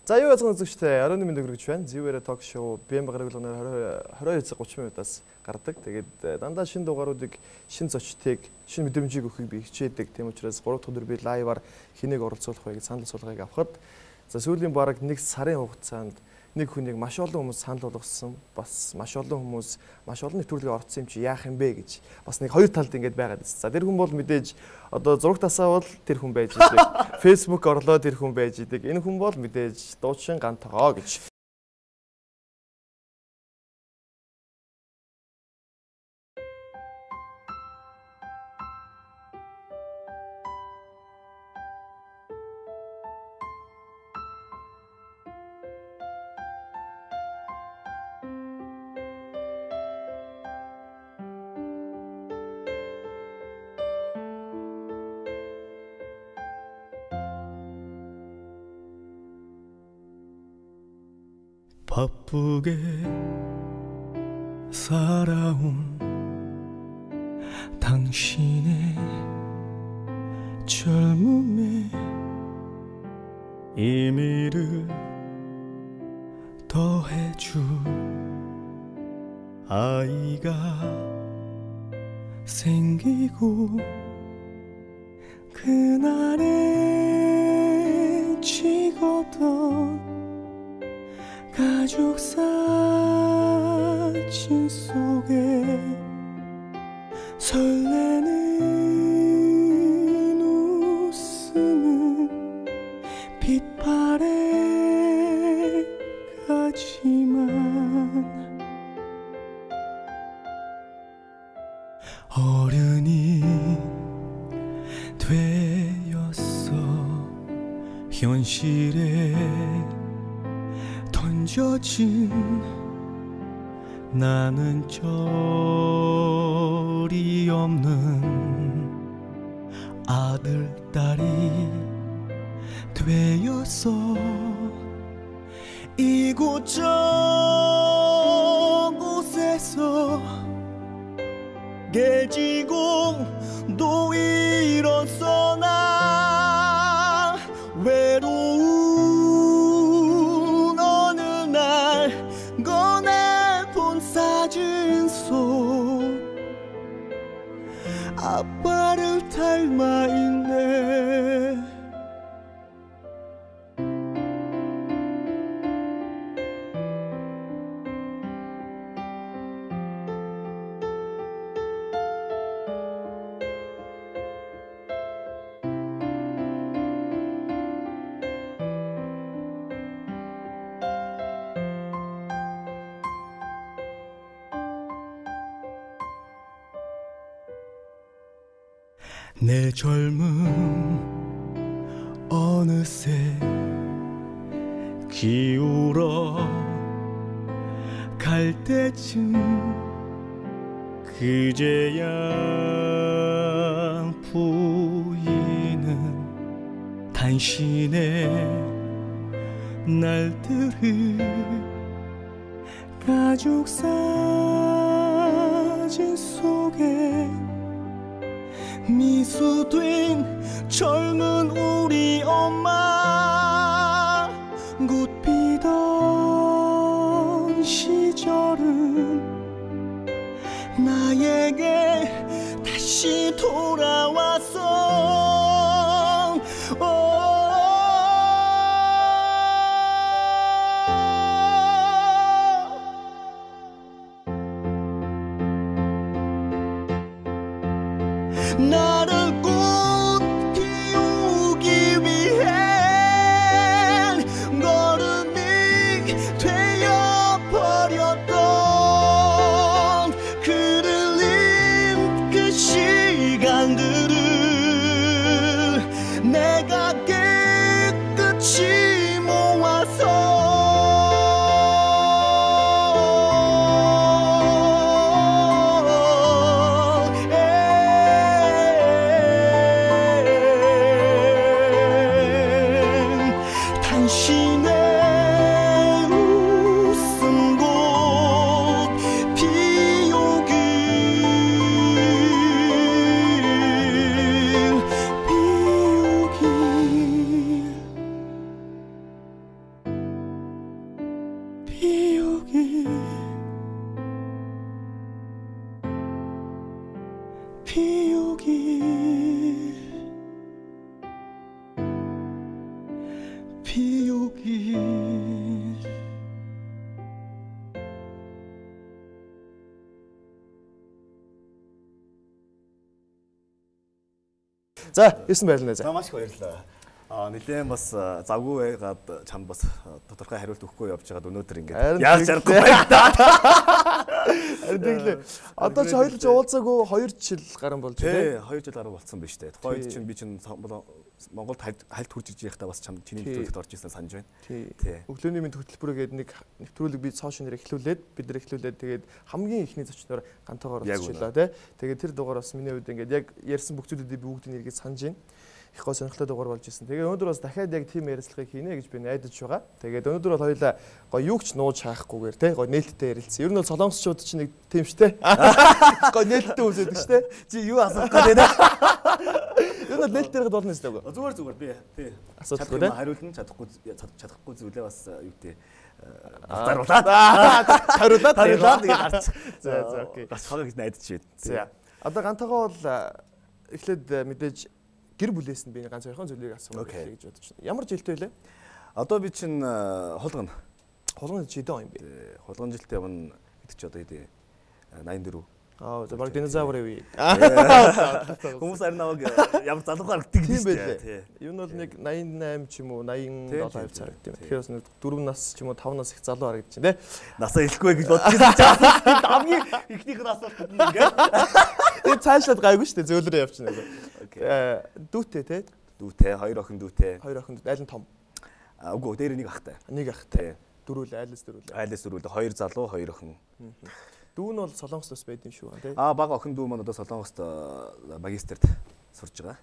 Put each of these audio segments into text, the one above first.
За юу яцхан үзэгчтэй 11 минут хүргэж байна. Зэвээрэ ток шоу BM гараглагнаар 22-30 минутаас гардаг. Тэгээд дандаа шинэ дугааруудыг, шинэ зочдыг, шинэ мэдрэмжийг өгөхийг би хичээдэг. Тийм учраас 3 дахь өдөр би лайваар хэнийг оролцуулах вэ гэж санал асуулгыг авахад сүүлийн бараг 1 сарын хугацаанд нэг хүнийг маш олон хүмүүс санал болгосон. Бас маш олон хүмүүс маш олон нэвтрүүлгээ орцсон юм чи яах юм бэ гэж бас нэг хоёр талд ингэж байгаад байна. За тэр хүн бол мэдээж одоо зураг тасаавал тэр хүн байж идэг. Facebook орлоо тэр хүн байж идэг. Энэ хүн бол мэдээж дуучин гантогоо гэж. 바쁘게 살아온 당신의 젊음의 의미를 더해줄 아이가 생기고 그날에 찍었던 가족 사진 속에 설레는 웃음은 빛바래 가지만 어른이 되었어 현실에 던져진 나는 절이 없는 아들, 딸이 되었어 이곳저곳에서 깨지고도 일어서 나 외로운 꺼내본 사진 속 아빠를 닮아 있네 내 젊음 어느새 기울어 갈 때쯤 그제야 보이는 당신의 날들을 가족 사진 속에 미소 띤 젊은 우리 엄마 굿 피던 시절은 나에게 다시 돌아왔어 나를 꽃 피우기 위해 걸음이 되어버렸던 그들린 그 시간들을 내가 깨끗이 모아서 피우길 За, 9 байлнаа. За маш их баярлалаа. Нэлээд бас завгүй байгаад чамд бас тодорхой хариулт өгөхгүй явж байгаад өнөөдөр ингээд яаж жарахгүй байна. Харин тэглээ. Одоо чи хоёулж уулзаагүй 2 жил гарсан болж тий. 2 жил гаруй болцсон биз дээ. Тухайд чинь би чинь Монголд хальт хурж иж байхдаа бас чамд чиний нэвтрүүлэгт орж ирсэн санаж байна. Тий. Өглөөний минь хөтөлбөрөө гээд нэг нэвтрүүлэг би сошиал нэр эхлүүлээд бид нар эхлүүлээд тэгээд хамгийн ихний зочноор гантайгаар оролцчихлаа тий. Тэгээд тэр дугаар бас миний хувьд ингээд яг ярьсан бүх зүйлүүдийг би бүгдийг нэргээд санаж байна. Их гоо сонирхолтой дугаар болж ирсэн. Тэгээ өнөөдөр бас дахиад яг тийм ярилцлагыг хийнэ гэж би найдаж байгаа. Тэгээд өнөөдөр бол хоёулаа гоё юу ч нууж хаахгүйгээр те гоё нээлттэй ярилцсан. Ер нь бол солонгосчууд чинь нэг тийм штэ. Гоё нээлттэй үзэдэг штэ. Чи юу асуух гээд байна? Ер нь бол нээлттэй яриад болно штэ. Зүгээр би тий. Асуудалгүй те. Хариулна чадахгүй зүйлээ бас юу гэдэг заруулаад. Хариулаад тэгээ гарч. За окей. Бас хаа гэж найдаж байна. За. Одоо гантайгаа бол эхлээд мэдээж гэр бүлээс нь би ганц хоёрхан зүйлийг асуух гэж бодож байна. Ямар жилтэй вэ? Одоо би чинь хулгана. Хулгана жилдээ юм бэ? Хулгана жилдээ өмнө гэдэг чи одоо хэдий 84. За баг динозаврын үе. Хүмүүс харин наваг ямар залуу харагддаг тийм байлээ. Юу нь бол нэг 88 ч юм уу 87 хавь цаг тийм. Тэгэхээр бас нэг 4 нас ч юм уу 5 нас их залуу харагдаж байна те. Насаа хэлэхгүй гэж бодчихсон ч хамгийн ихнийх нь асуулт ингээд. Тэгээ цаашлаад гайгүй шүү дээ зөөлрөө явчихна. Дүүтэй те. Дүүтэй, 2 охин дүүтэй. 2 охин айл нь том. Үгүй дээр нэг ахтай. Нэг ахтай. Дөрүүл айлс дөрүүл. Айлс дөрүүл 2 залуу, 2 охин. Дүү нь бол Солонгост бас байд юм шүү тий. Бага охин дүү маань одоо Солонгост магистрт сурж байгаа.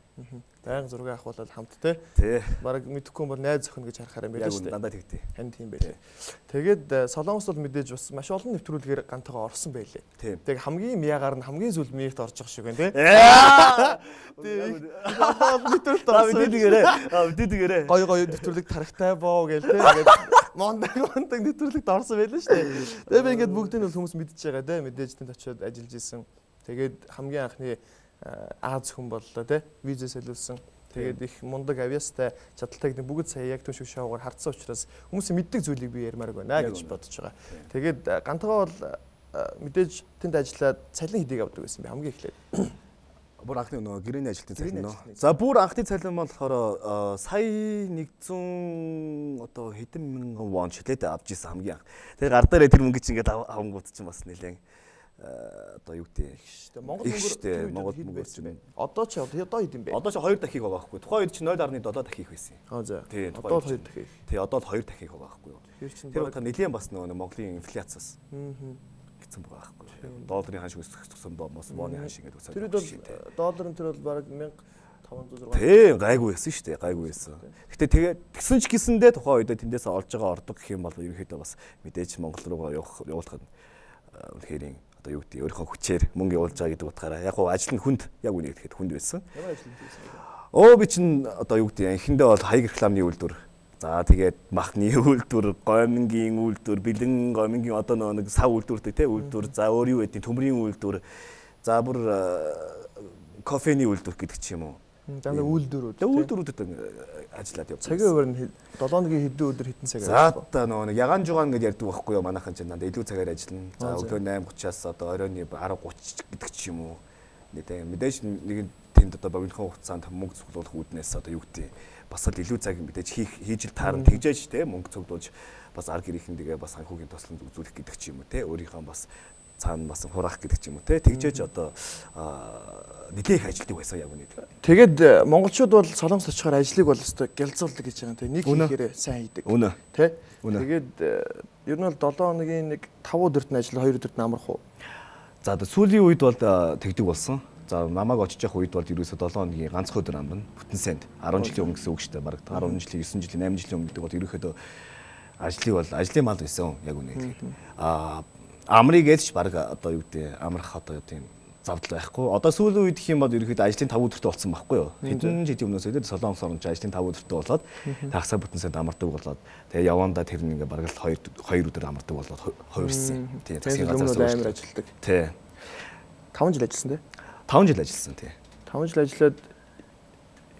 Байнга зураг авах бол хамт тий. Бараг мэдэхгүй бол найз охин гэж харахаар юм байна шүү дээ. Дандаа тэгтээ. Хань тийм байлээ. Тэгээд Солонгост бол мэдээж бас маш олон нэвтрүүлгээр гантайгаа орсон байлээ. Тэг хамгийн мягаар нь хамгийн сүүл мэрт орж байгаа шиг байна тий. Нэвтрүүлэлт орсон. Мэдээ. Гоё нэвтрүүлэг тарахтай боо гээл тий. Ингээд мондаг нэвтрүүлэгт орсон байлаа шүү дээ. Тэгээ би ингээд бүгдийг нь хүмүүс мэдчихэж байгаа тий. Мэдээж тэнд очиод ажиллаж исэн. Тэгээд хамгийн анхны Аз хүн боллоо тий. Виза солиулсан. Тэгээд их мундаг авьяастай чадaltaйг бүгд сая яг түн шиг шоугаар хардсан учраас хүмүүсийн мэддэг зүйлийг би ярмаар байна гэж бодож байгаа. Тэгээд гантайгаа бол мэдээж тэнд ажиллаад цалин хэдийг авдаг байсан би хамгийн эхлээд. Бүр анхны нөгөө гэрээний ажилтны цалин нөө. За бүр анхны цалин болохоор сая 100 одоо хэдэн мянган вон ч хэлээд авч ирсэн хамгийн анх. Тэгээд гар дээрээ тэр мөнгө чинь ингээд авангууд чинь бас нэлээд одоо юу гэдэг Монгол мөнгөөр ч юм. Одоо ч одоо хэд юм бэ? Одоо ч 2 дахийг байгаа байхгүй. Тухайн үед чи 0.7 дахих байсан. За. Тий, одоо 2 дахих. Тий, одоо 2 дахих байгаа байхгүй юу. Тэр удаа нэлээд бас нөгөө Монголын инфляцаас. Гэсэн байгаа байхгүй. Долларын ханш өссөн бомос вооны ханш ингэж өссөн. Тэр үед бол долларын тэр бол бараг 1500 Тий, гайгүй байсан шүү дээ. Гайгүй байсан. Гэтэ тэгээ тэгсэн ч гэсэндээ тухайн үед тэндээс олж байгаа ордог гэх юм бол ерөнхийдөө бас мэдээж Монгол руугаа явуулах нь үнэхээр одоо юу гэдэг өөрийнхөө хүчээр мөнгө явуулж байгаа гэдэг утгаараа яг гоо ажил нь хүнд яг үнийг тэгэхэд хүнд байсан. Ямар ажил хийсэн? Би чинь одоо юу гэдэг эхэндээ бол хаяг рекламны үйлдвэр. За тэгээд махны үйлдвэр, гомингийн үйлдвэр, бэлэн гомингийн одоо нэг сав үйлдвэртэй те үйлдвэр. За өөр юу гэдэг төмрийн үйлдвэр. За бүр кофений үйлдвэр гэдэг ч юм уу. Дандаа үйлдвэрүүд. Үйлдвэрүүдэд ажиллаад явсан. Цагийн хуваар нь 7-ны хэдэн өдөр хэдэн цаг ажилласан. За одоо нөгөө ягаан жугаан гэж ярьдаг байхгүй юу манайхан ч дандаа илүү цагаар ажиллана. За өглөө 8:30-аас одоо оройны 10:30 гэдэг ч юм уу. Мэдээж нэг тэнд одоо богинохон хугацаанд мөнгө цуглуулах үүднээс одоо юу гэдэг бас л илүү цаг мэдээж хийж л таарна тэгжээж те мөнгө цуглуулж бас ар гэрийнхэндээ бас санхүүгийн тослонд үзүүлэх гэдэг ч юм уу те өөрийнхөө бас цаана бас хураах гэдэг ч юм уу те тэгжээж одоо нэлээх ажилтдаг байсан яг үнэ. Тэгээд монголчууд бол Солонгос очихоор ажлыг бол өстой гялцуулдаг гэж байгаа юм те нэг хийхээрээ сайн хийдэг те тэгээд ер нь бол 7 хоногийн нэг 5 өдөрт нь ажил 2 өдөрт нь амрах уу. За сүүлийн үед бол тэгдэг болсон. За намайг очиж явах үед бол ерөөсө 7 хоногийн ганцхан өдөр амрна. Бүтэн санд 10 жилийн өмнө гэсэн үг шүү дээ. Бараг 10 жилийн 9 жилийн 8 жилийн өмнө гэдэг бол ерөөхдөө ажлын мал байсан яг үнэ тэгээд. Амрыг ээж баг одоо юу гэдэг амрах одоо тийм завдал байхгүй. Одоо сүүлийн үед гэх юм бол ерөөхдөө ажлын 5 өдөртөө болсон байхгүй юу. Хэдэн жилийн өмнөөс өдөр Солонгос орнч ажлын 5 өдөртөө болоод тагсаа бүтэн санд амардаг болоод тэгээ явандаа тэр нэг бараг л 2 өдөр амардаг болоод хувирсан. Тийм засгийн газраас амар ажилладаг. Тий. 5 жил ажилласан тий. 5 жил ажилласан тий. 5 жил ажиллаад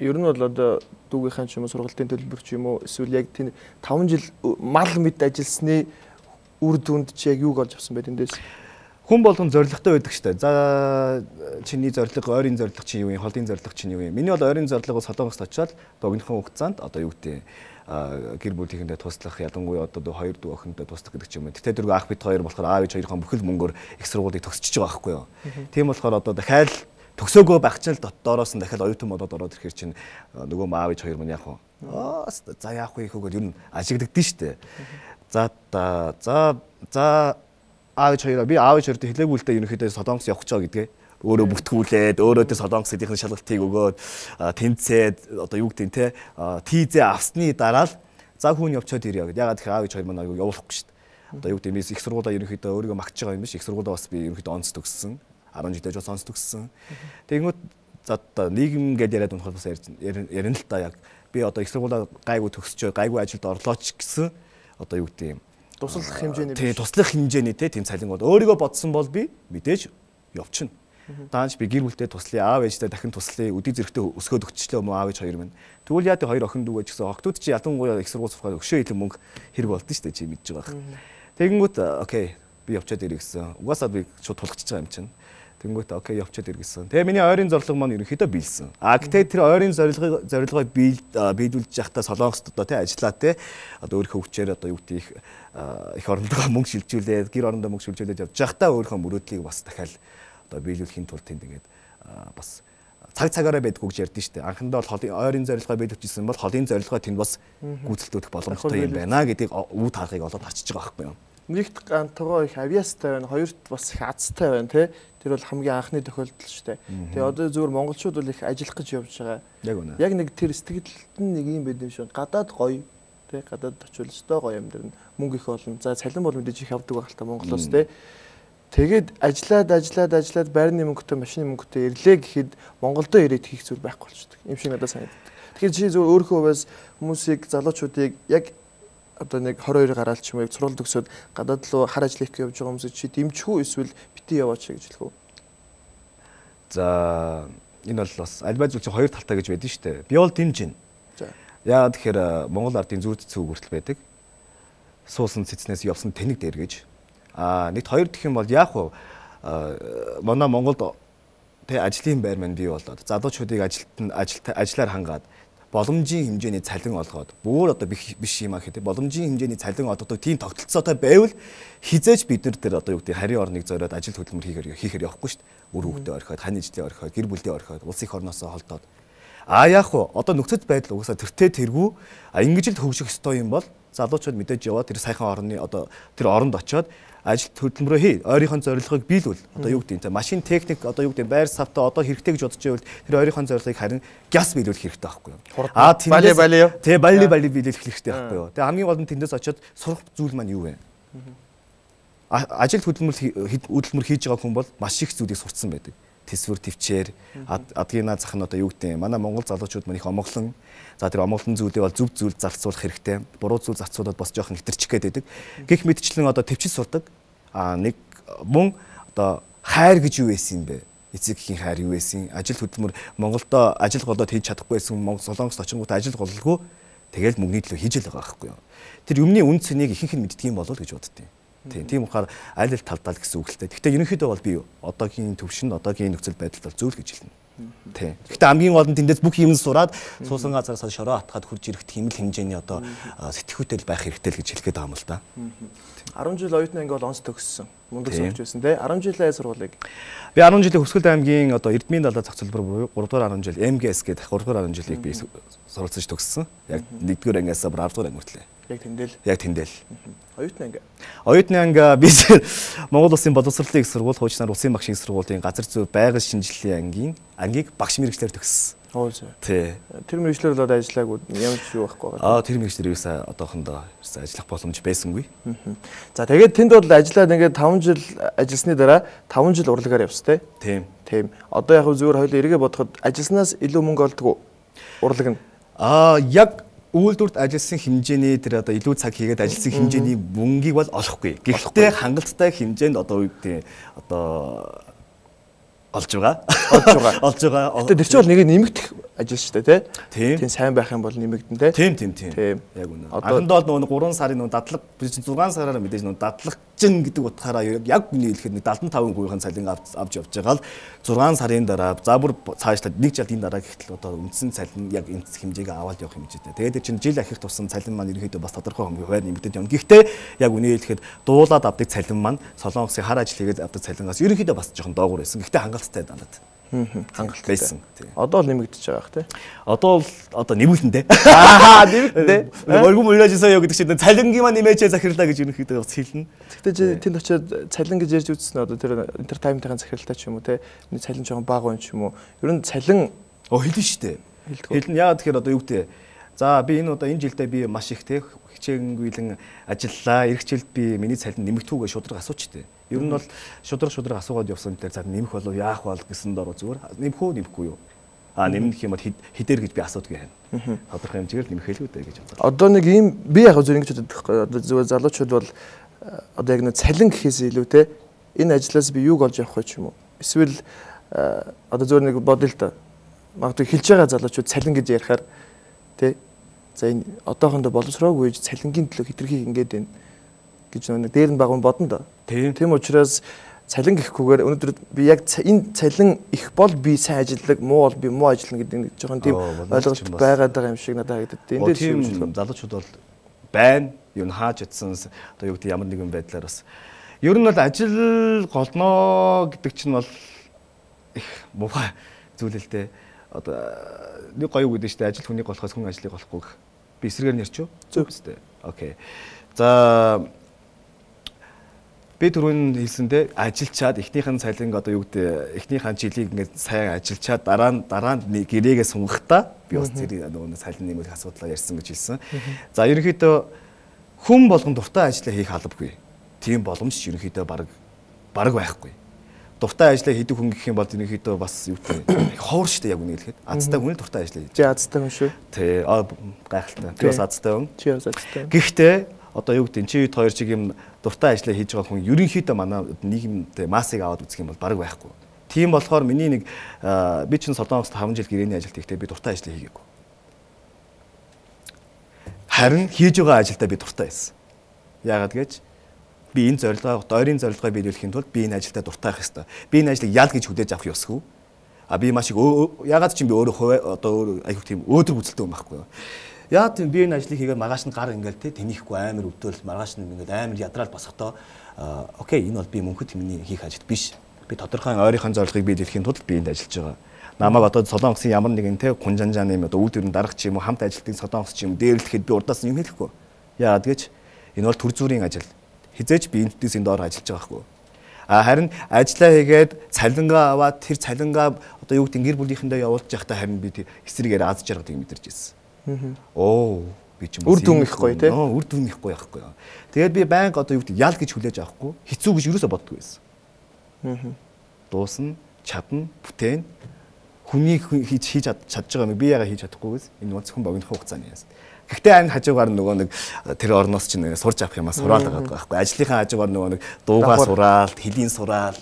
Ер нь бол одоо дүүгийнхэн ч юм уу сургалтын төлбөр ч юм уу эсвэл яг тийм 5 жил мал мэд ажилласны үр дүнд чи яг юуг олж авсан байд эндээс? Хүн болгон зоригтой байдаг штэ. За чиний зориг, ойрын зориг чинь юу юм, холын зориг чинь юу юм. Миний бол ойрын зоригоос Солонгост очиод богинохон хугацаанд одоо юу гэдэг гэр бүлийнхэндээ туслах, ялангуяа одоо 2 дүү охиндоо туслах гэдэг ч юм уу. Тэгтээ дөрөв ах бит хоёр болохоор аав ээж хоёрын бүхэл мөнгөөр их сургуулийг төгсөж байгаа байхгүй юу. Тийм болохоор одоо дахиад төгсөөгөө байх чинь л доороос нь дахиад оюутан болоод ороод ирэхээр чинь нөгөө аав ээж хоёр мань яах вэ? За яах вэ гэхүүгээр ер нь ажиглагдсан шүү дээ. За аав ээж хоёроо би аав ээж хоёрт хэлээгүй л дээ ерөнхийдөө Солонгос явах гэж байгаа гэдгээ. Өөрөө бүртгүүлээд өөрөөдөө Солонгос эдийн шалгалтыг өгөөд тэнцээд одоо юу гэдэг те тийзээ авсны дараа л за хүн явчаад ирээ гэдэг. Ягаад гэхээр аав ээж хоёр мань явуулахгүй шүү дээ. Одоо юу гэдэг нь их сургуулаа ерөнхийдөө өөрийгөө магтж байгаа юм биш. Их сургуулаа бас би ерөнхийдөө онц төгссөн. 10 жилдээ жоо сонс төгссөн. Тэгэнгүүт за одоо нийгэм гэдээ яриад унахад бас ярина л та яг би одоо их сургуулаа гайгүй төгсчөө гайгүй ажилд орлоо ч гэсэн одоо юу гэдэг юм Туслах хэмжээний тий туслах хэмжээний тийм цалин бол өөрийгөө бодсон бол би мэдээж явчихна. Даанч би гэр бүлтэй туслая, аав ээжтэй дахин туслая, өдий зэрэгтэй өсгөөд өгчлөө мөн аав ээж хоёр минь. Тэгвэл яа тий хоёр охин дүүгээ ч гэсэн охтууд чи ялангуяа их сургууль сурахад өшөө илүү мөнгө хэрэг болдсон шүү дээ чи мэдж байгаа. Тэгэнгүүт окей би явчаад ирэх гэсэн. Угаасаа би шууд тулгачихж байгаа юм чинь. Тэнгүүт окей явчаад иргэсэн. Тэгээ миний ойрын зорилго маань ерөнхийдөө биелсэн. Гэтээ тэр ойрын зорилгоо биелүүлж явахдаа Солонгост одоо тий ажиллаа тий одоо өөрийнхөө хүчээр одоо юу гэх их орондоо мөнгө шилжүүлээд гэр орондоо мөнгө шилжүүлээд явж байхдаа өөрийнхөө мөрөөдлийг бас дахиад одоо биелүүлэхийн тулд тэнд ингээд бас цагаараа байдг гэж ярьдэн штэ. Анхандаа бол ойрын зорилгоо биелүүлчихсэн бол холын зорилгоо тэнд бас гүйцэлдүүлэх боломжтой юм байна гэдгийг үе таархыг олоод харчиж байгаа байхгүй юу. Нэгт гантгоо их авьяастай байна, хоёрт бас их азтай байна тий. Тэр бол хамгийн анхны тохиолдол шүү дээ. Тэгээ одоо зөвхөн монголчууд бол их ажиллах гэж явж байгаа. Яг үнэ. Яг нэг тэр сэтгэлд нь нэг юм байд юм шиг. Гадаад гоё тий. Гадаад очивол өстой гоё юм дэрнэ. Мөнгө их олон. За цалин бол мэдээж их авдаг байх л та Монголоос тий. Тэгээд ажиллаад байрны мөнгөтэй, машины мөнгөтэй ирлээ гэхэд Монголдо ирээд хийх зүйл байхгүй болчихдог. Им шиг надад санагдав. Тэгэхээр чи зөв өөрийнхөө бас хүмүүсийг залуучуудыг яг одоо нэг 22 гараал ч юм уу сурвалж төгсөөд гадаад руу хар ажил хийх явж байгаа хүмүүс чи дэмжих үү эсвэл бити яваач гэж хэлэх үү? За энэ бол бас аль бай зүйл чинь хоёр талтай гэж байдаг шүү дээ. Би бол дэмжинэ. За. Яагаад тэгэхээр Монгол ардын зүйр цэцэг хүртэл байдаг. Суусан цэцнээс явсан тэнэг дээр гэж. Нэгт хоёр гэх юм бол яах вэ? Манай Монголд тэ ажлын байр маань бий болоод залуучуудыг ажиллаар хангаад боломжийн хэмжээний цалин олгоод бүр одоо биш юм аа гэдэг боломжийн хэмжээний цалин олгодог тийм тогтолцоотой байвал хизээж бид нар тэр одоо юу гэдэг харийн орныг зориод ажил хөдөлмөр хийхээр явахгүй шүү дээ. Үр хөвгтөө орхиод, хань ижлээ орхиод, гэр бүлдээ орхиод, улс их орноосоо холдоод. Яах вэ? Одоо нөхцөл байдал угаасаа тэргүй ингэж л хөгжих ёстой юм бол залуучууд мэдээж яваад тэр сайхан орны одоо тэр оронд очиод ажил хөдөлмөрөө хий. Ойрынхон зорилгыг биелүүл. Одоо юу гэдэг юм те машин техник одоо юу гэдэг байр савтаа одоо хэрэгтэй гэж бодож байвал тэр ойрынхон зорилгыг харин гяс биелүүлэх хэрэгтэй байхгүй юу? Тэ бали биелүүлэх хэрэгтэй байхгүй юу? Тэгээ хамгийн гол нь тэндээс очиод сурах зүйл маань юу вэ? Ажил хөдөлмөр хийж байгаа хүн бол маш их зүйлийг сурцсан байдаг. Тэсвэр төвчээр адгинаа зах нь одоо юу гэдэг юм. Манай Монгол залуучууд маань их омглон. За тэр омглон зүйлээ бол зөв зүйл зарцуулах хэрэгтэй. Буруу зүйл зарцуулаад бас жоохон хитэрчих гээд байдаг. Гэх мэтчлэн одоо төвчл сурдаг. Нэг мөн одоо хайр гэж юу байсан юм бэ? Эцэг эхийн хайр юу байсан? Ажил хөдөлмөр Монголдо ажил голоод хийж чадахгүй байсан Монгол Солонгост очингууд ажил гололгүй тэгэл мөнгөний төлөө хийж л байгаа байхгүй юу? Тэр юмны үн цэнийг ихэнх нь мэддэг юм болов гэж боддیں۔ Тийм ухаар аль аль талдаа л гэсэн үг л дээ. Гэхдээ ерөнхийдөө бол би одоогийн төвшин, одоогийн нөхцөл байдалд бол зөв л гэж хэлнэ. Тийм. Гэхдээ хамгийн гол нь тэндээс бүх юм сураад суусан газараас шороо атгаад хурж ирэх хэмэл хэмжээний одоо сэтгүүтэл байх хэрэгтэй л гэж хэлгээд байгаа юм л да. 10 жил оюутны анги бол онц төгссөн. Мундаг сурч байсан тий. 10 жилийн сургуулийг. Би 10 жилийн Хөсгөл аймгийн одоо Эрдмийн далай зах зээл буюу 3 дугаар 10 жил МГС гэдэг 3 дугаар 10 жилийг би суралцж төгссөн. Яг 1-р ангиас 10 дугаар анги хүртэл. Яг тэндэл. Оюутны анги. Оюутны анги би Монгол Улсын боловсролын их сургууль, хуучнаар Улсын багшийн сургуулийн газар зүй байгаль шинжилгээний ангийг багш мэргэжлэр төгссөн. Тий. Тэр мэргэжлэр бол ажиллаагүй ямар ч юу байхгүй байгаа. Тэр мэргэжлэр юусаа одоохондоо ажиллах боломж байсангүй. За тэгээд тэнд бол ажиллаад ингээд 5 жил ажилласны дараа 5 жил урлагаар явсан тий. Тийм. Одоо яг зөвөр хоёул эргээ бодоход ажилласнаас илүү мөнгө олдог уу? Урлаг нь. Яг үйлдвэрт ажилласан хэмжээний тэр одоо илүү цаг хийгээд ажилласан хэмжээний мөнгийг бол олохгүй. Гэхдээ хангалттай хэмжээнд одоо юу гэдэг одоо олж байгаа. Олж байгаа. Олж байгаа. Гэтэ тэр чинь бол нэг нэмэгдэх ажил шүү дээ, Тийм. тийм сайн байх юм бол нэмэгдэн те. Тийм. Тийм. Яг үнэ. Одоо- Анхандаа бол нөгөө 3 сарын нөгөө дадлаг 6 сараар мэдээж нөгөө дадлагчин гэдэг утгаараа яг үний хэлэхэд нэг 75%-ийн цалин авч явж байгаа л 6 сарын дараа за бүр цаашлаад нэг жилийн дараа гэхтэл одоо үндсэн цалин яг энэ хэмжээгээ аваад явах юм жишээ. Тэгээд чинь жил ахих тусам цалин маань ерөнхийдөө бас тодорхой хуваар нэмэгдэж явна. Гэхдээ яг үний хэлэхэд дуулаад авдаг цалин маань Солонгосын хар ажил хийгээд авдаг цалингаас ерөнхийдөө бас жоохон доогуур байсан. Гэхдээ хангалттай дандаа. Хангалттай байсан. Тийм. Одоо л нэмэгдэж байгаа бах те. Одоо нэмүүлэндээ. Аа нэмэгдэн. 월급 올려주세요 гэдэг чинь цалингийн нэмээч захирлаа гэж ерөнхийдөө бас хэлнэ. Гэхдээ тэнд очиод цалин гэж ярьж үзсэн нь одоо тэр entertainment-ийн захиралтай ч юм уу те. Нэг цалин жоохон бага юм ч юм уу. Ер нь цалин Хэлнэ шүү дээ. Хэлнэ. Яагаад тэгэхээр одоо юу гэдэг. За би энэ одоо энэ жилдээ би маш их те хичээнгүйлэн ажиллаа. Ирэх жилд би миний цалин нэмэгдүүгээ шудраг асуучтэй. Ер нь бол шудраг асуугаад явсан дээр за нэмэх болов яах бол гэсэн дор зүгээр нэмэх үү нэмэхгүй юу? Нэмэх юм бол хідээр гэж би асуудаг юм. Тодорхой хэмжээгээр нэмэх хэлгүй дээ гэж бодлоо. одоо нэг ийм би яг зөв ингэж боддог байхгүй. Одоо зөв залуучууд бол одоо яг нэг цалин гэхээс илүү те энэ ажлаас би юуг олж авах вэ ч юм уу? Эсвэл одоо зөв нэг бодъё л да. Магадгүй хэлж байгаа залуучууд цалин гэж ярихаар те за энэ одоохондоо боловсроогүй цалингийн төлөө хитрхи ингэж байна гэж нэг дээр нь баг бодно да. Тийм учраас цалин гэхгүйгээр өнөөдөр би яг энэ цалин их бол би сайн ажилладаг, муу бол би муу ажиллана гэдэг нэг жоохон тийм ойлголт байгаад байгаа юм шиг надад харагдаад. Энэ дээр тийм залуучууд бол байна. Юу н хааж ятсан одоо юу гэдэг ямар нэгэн байдлаар бас ер нь бол ажил голноо гэдэг чинь бол их муухай зүйл л дээ. Одоо нэг гоё үг гэдэг чинь ажил хүнийг болохоос хүн ажлыг болохгүй гэх. Би эсрэгээр нэрч үү? Зөв үстэй. Окей. За би түрүүн хэлсэндээ ажилчаад эхнийхэн цалинг одоо юу гэдэг эхнийхэн жилийг ингээд сайн ажилчаад дараа нь гэрээгээ сунгахдаа би бас тэр нөгөө цалин нэмэх асуудлаа ярьсан гэж хэлсэн. За ерөнхийдөө хүн болгон дуртай ажлаа хийх албагүй. Тийм боломж ерөнхийдөө баг байхгүй. Дуртай ажлаа хийдэг хүн гэх юм бол ерөнхийдөө бас юу гэдэг ховор штэ яг үнийг хэлэхэд азтай хүн дуртай ажлаа хийж. Чи азтай хүн шүү. Тий, гайхалтай. Би бас азтай хүн. Чи бас азтай. Гэхдээ одоо юу гэдэг чи хоёр чиг юм дуртай ажиллаа хийж байгаа хүн ерөнхийдөө манай нийгэмд массыг аваад үзэх юм бол бараг байхгүй. Тийм болохоор миний нэг би чинь Солонгост 5 жил гэрээний ажилт хийхдээ би дуртай ажиллаа хийгээгүй. Харин хийж байгаа ажилдаа би дуртай байсан. Яагаад гэж би энэ зорилгоо дойрын зорилгоо биелүүлэхийн тулд би энэ ажилдаа дуртай байх ёстой. Би энэ ажлыг ял гэж хүлээж авах ёсгүй. Би маш их яагаад ч юм би өөрөө одоо айгүй тийм өөдрөг үзэлтэй юм байхгүй юу. Яа тийм би энэ ажлыг хийгээд маргааш нь гар ингээл тэнийхгүй амар өвдөөл маргааш нь ингээд амар ядраал босохдоо окей энэ бол би мөнхөд миний хийх ажил биш. Би тодорхой ойрынхон зорилгыг биелүүлэхийн тулд би энд ажиллаж байгаа. Намайг одоо Солонгосын ямар нэгэн гунжанжааны юм одоо үйл төрөнд дарах ч юм уу хамт ажилтдаг Солонгос ч юм дээрлэхэд би урдаас юм хэлэхгүй. Яагаад гэж энэ бол төр зүрийн ажил. Хизээч би энэс энэ доор ажиллаж байгаа хгүй. Харин ажиллаа хийгээд цалингаа аваад тэр цалингаа одоо юу гэдэг гэр бүлийнхэндээ явуулж явахдаа харин би эсрэгээр аз жаргал юм мэдэрч ирсэн. Оо би ч юм уу үр дүн их гоё те. Үр дүн их гоё яахгүй. Тэгээд би байнга одоо юу гэдэг ял гэж хүлээж авахгүй хэцүү гэж юусоо боддгоо байсан. Дуусна, чадна, бүтээн хүний хийж чадж байгаа юм би яага хийж чадахгүйгээс энэ бол зөвхөн богино хугацааны яасан. Гэхдээ энэ хажуугаар нөгөө нэг тэр орноос чинь сурж авах юмаа сураал байгаа байхгүй. Ажлынхаа хажуугаар нөгөө нэг дуугаа сураал, хэлийн сураал.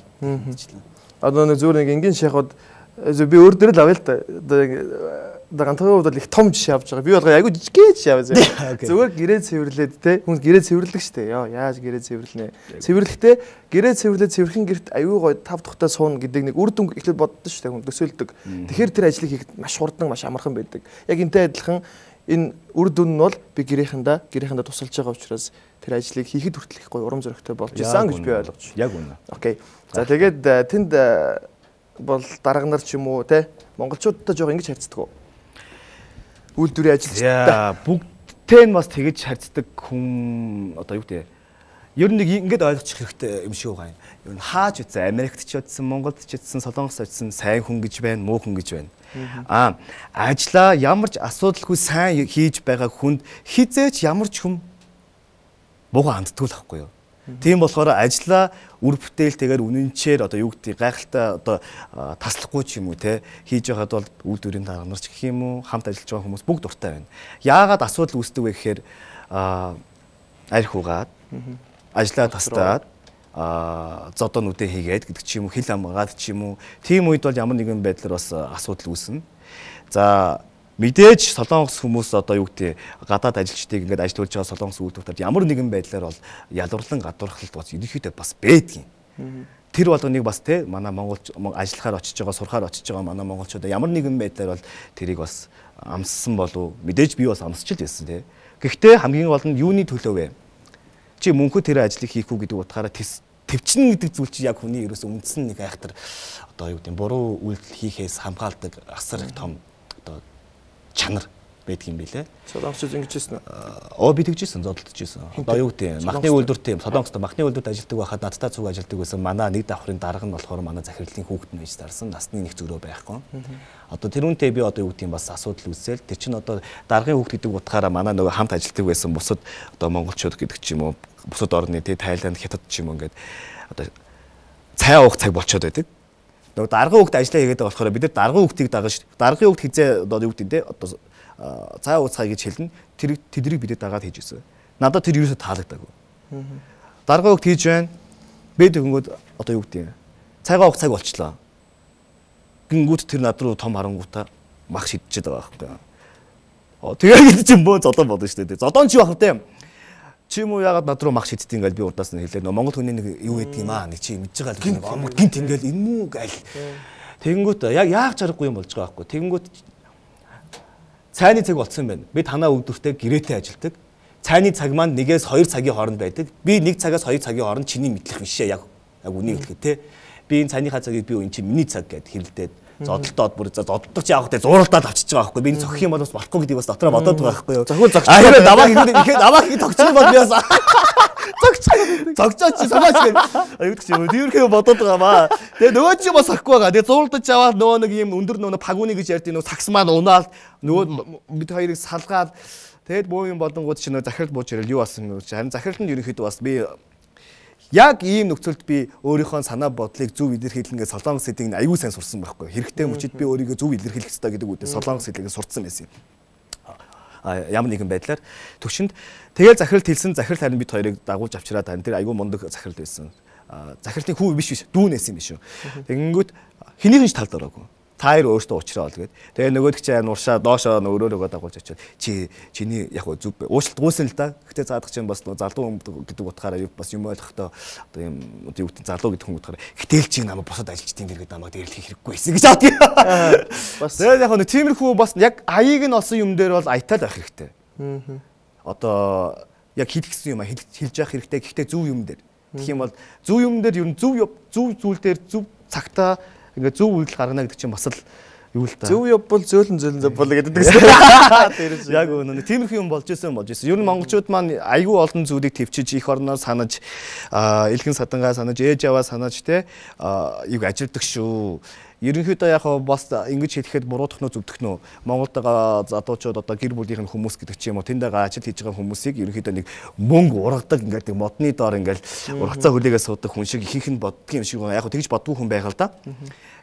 Одоо нэг зүгээр нэг энгийн шахаад би өөр дээр л авъя л та. Одоо ганцхан хувьд бол их том жишээ авч байгаа. Би болгоо айгүй жижигхэн жишээ авъя. Зүгээр гэрээ цэвэрлээд те. Хүн гэрээ цэвэрлэх штэ. Яаж гэрээ цэвэрлэнэ. Цэвэрлэхдээ гэрээ цэвэрлээд цэвэрхэн гэрт аюу гой тав тухтай суун гэдэг нэг үр дүн ихлэд боддоо штэ. Хүн төсөөлдөг. Тэгэхээр тэр ажлыг хийхэд маш хурдан, маш амархан байдаг. Яг энтэй адилхан энэ үр дүн нь бол би гэрээхэндээ тусалж байгаа учраас тэр ажлыг хийхэд хүртэл их гой урам зоригтой болж исэн гэж би ойлгож. Яг үнэ. Окей. За тэгээд тэнд бол дарга нар ч юм уу те монголчуудтай жоо ингэж харьцдаг уу? Үйлдвэрийн ажилчтай. Бүгдтэй нь бас тэгэж харьцдаг хүн одоо юу гэдэг ер нь нэг ингэж ойлгочих хэрэгтэй юм шиг байгаа юм. Ер нь хааж үтсэн Америкт ч үтсэн, Монголд ч үтсэн, Солонгост үтсэн сайн хүн гэж байна, муу хүн гэж байна. Ажлаа ямар ч асуудалгүй сайн хийж байгаа хүнд хизээч ямар ч хүн муугаа ханддаг л байхгүй юу? Тийм болохоор ажлаа үр бүтээлтэйгээр үнэнчээр одоо юу гэдэг гайхалтай одоо таслахгүй ч юм уу те хийж байхад бол үйлдвэрийн дарга нар ч гэх юм уу хамт ажиллаж байгаа хүмүүс бүгд дуртай байна. Яагаад асуудал үүсдэг вэ гэхээр арх угаад ажлаа тастаад зодоо нүдэ хийгээд гэдэг ч юм уу хил амгаад ч юм уу тийм үед бол ямар нэгэн байдлаар бас асуудал үүснэ. За мэдээж солонгос хүмүүс одоо юу гэдэг гадаад ажилчдыг ингээд ажилуулж байгаа солонгос үйлдвэртад ямар нэгэн байдлаар бол ялварлан гадуурхалт бас ерөнхийдөө бас байдгийн. Тэр болгоныг бас те манай монголч ажиллахаар очиж байгаа сурахаар очиж байгаа манай монголчууд ямар нэгэн байдлаар бол тэрийг бас амссан болов мэдээж би бас амсч л байсан те. Гэхдээ хамгийн гол нь юуны төлөө вэ? Чи мөнхөд тэр ажлыг хийх үү гэдэг утгаараа төвчин гэдэг зүйл чи яг хүний ерөөс үндсэн нэг айхтар одоо юу гэдэг буруу үйлдэл хийхээс хамгаалдаг асар их том одоо чанар байдгийн билээ. Солонгосч ингэж хэлсэн үү? Би тэгжсэн зодтолж ирсэн. Одоо юу гэдэг махны үйлдвэрт солонгост махны үйлдвэрт ажилладаг байхад надтай цуг ажилладаг байсан. Манай нэг давхрын дарга нь болохоор манай захирлын хүүхэд нь байж таарсан. Насны нэг зөрөө байхгүй. Одоо тэрүүнтэй би одоо юу гэдэг бас асуудал үүсэл. Тэр чинь одоо даргын хүүхэд гэдэг утгаараа манай нөгөө хамт ажилладаг байсан бусад одоо монголчууд гэдэг ч юм уу бусад орны тий Тайланд, Хятад ч юм уу ингээд одоо цай уух цаг болчиход байдаг. Нөгөө даргын хүүхэд ажиллаа хийгээд байгаа болохоор бид нар даргын хүүхдийг дагаж даргын хүүхэд хизээ одоо юу гэдэг те одоо цай ууцхай гэж хэлнэ. Тэдрийг бидэд дагаад хийж ирсэн. Надад тэр ерөөсө таалагдаагүй. Даргын хүүхэд хийж байна. Бид хөнгөд одоо юу гэдэг цайгаа уух цаг болчлоо. Гингүүд тэр над руу том харангуудаа мах шидчихэд байгаа байхгүй. Тэгээд чинь бөө зодон бодно шүү дээ. Зодон чи бах вэ? Чи юм уу ягаад над руу мах шиддэг ингээл би урдаас нь хэлээ. Монгол хүний нэг юу гэдэг юм аа. Нэг чи мэдж байгаа л нэг омог гинт ингээл энэ мүү гайл. Тэнгүүт яг яах чаргагүй юм болж байгаа байхгүй. Тэнгүүт цайны цаг болцсон байна. Би танаа өвдөртэй гэрээтэй ажилдаг. Цайны цаг маань 1-2 цагийн хооронд байдаг. Би 1 цагаас 2 цагийн хооронд чиний мэдлэх бишээ яг үнийг хэлэхэд те. Би энэ цайныхаа цагийг би энэ чинь миний цаг гэд хэрэлдээд зодолдоод бүр зодолдог ч яах вэ? Зууралдаад авчиж байгаа байхгүй. Би энэ цохих юм бол бас болохгүй гэдэг бас дотроо бодоод байгаа байхгүй юу? Зөвхөн зогч. Аа намайг ихэд намайг их тогтчих бол би бас зогчооч самаач гэх. Аюу ч юм уу тиймэрхүү бодоод байгаа маа. Тэгээ нөгөө чи бас ахгүй байгаа. Тэгээ зууралдаж аваад нөгөө нэг юм өндөр нөгөө пагуны гэж ярьдیں۔ Нөгөө сакс маань унаал нөгөө бид хоёрыг салгаад тэгээд боо юм болонгууд чи нөгөө захирал бууж ирэл юу болсон юм бэ? Харин захиралд нь ерөнхийдөө бас би яг ийм нөхцөлд би өөрийнхөө санаа бодлыг зөв илэрхийлнгээ солонгос хэлийг аягүй сайн сурсан байхгүй. Хэрэгтэй мөчид би өөрийгөө зөв илэрхийлэх хэрэгтэй гэдэг үгтэй солонгос хэлийг сурсан байсан юм. Ямар нэгэн байдлаар төвшөнд тэгэл захиралд хэлсэн захирал харин бид хоёрыг дагуулж авчираад тань тэр аягүй мундаг захирал байсан. Захирлын хүү биш дүүнээс юм биш үү. Тэгэнгүүт хэнийхэн ч талд ороогүй. Таяр өөртөө уучраа бол гээд. Тэгээ нөгөөдөг чи нуршаа доошоо өөрөөгөө дагуулж очиод чиний яг зүг уучлалт гуйсан л да. Гэтэ заадах чинь бас залуу гэдэг утгаараа бас юм ойлгохдоо одоо юм юу гэдэг залуу гэдэг хүн утгаараа гэтэл чи намайг босоод ажилчдын дэргэд намайг дэрлэх хэрэггүй байсан гэж бодъё. Бас тэгээд яг нэг тиймэрхүү бас яг аяыг нь олсон юм дээр бол аятал байх хэрэгтэй. Одоо яг хэлсэн юм хэлж явах хэрэгтэй. Гэхдээ зөв юм дээр. Тэгэх юм бол зөв юм дээр ер нь зөв зүйл дээр зөв цагтаа ингээд зөв үйлдэл гаргана гэдэг чинь бас л юу л та. Зөв явбал зөөлөн зовбол гэдэг дээрээс. Яг үнэ тиймэрхүү юм болж исэн. Ер нь монголчууд маань айгүй олон зүйлийг төвчиж их орноор санаж элхэн садангаа санаж ээж аваа санаж те юг ажилдаг шүү. Ерөнхийдөө яг бас ингэж хэлэхэд буруудах нь зөвдөх нь Монголд байгаа залуучууд одоо гэр бүлийнх нь хүмүүс гэдэг ч юм уу тэндээгээ ажил хийж байгаа хүмүүсийг ерөнхийдөө нэг мөнгө ургадаг ингээд модны доор ингээд ургацаа хүлээгээ суудаг хүн шиг ихэнх нь боддог юм шиг яг тэгж бодгүй хүн байга л да.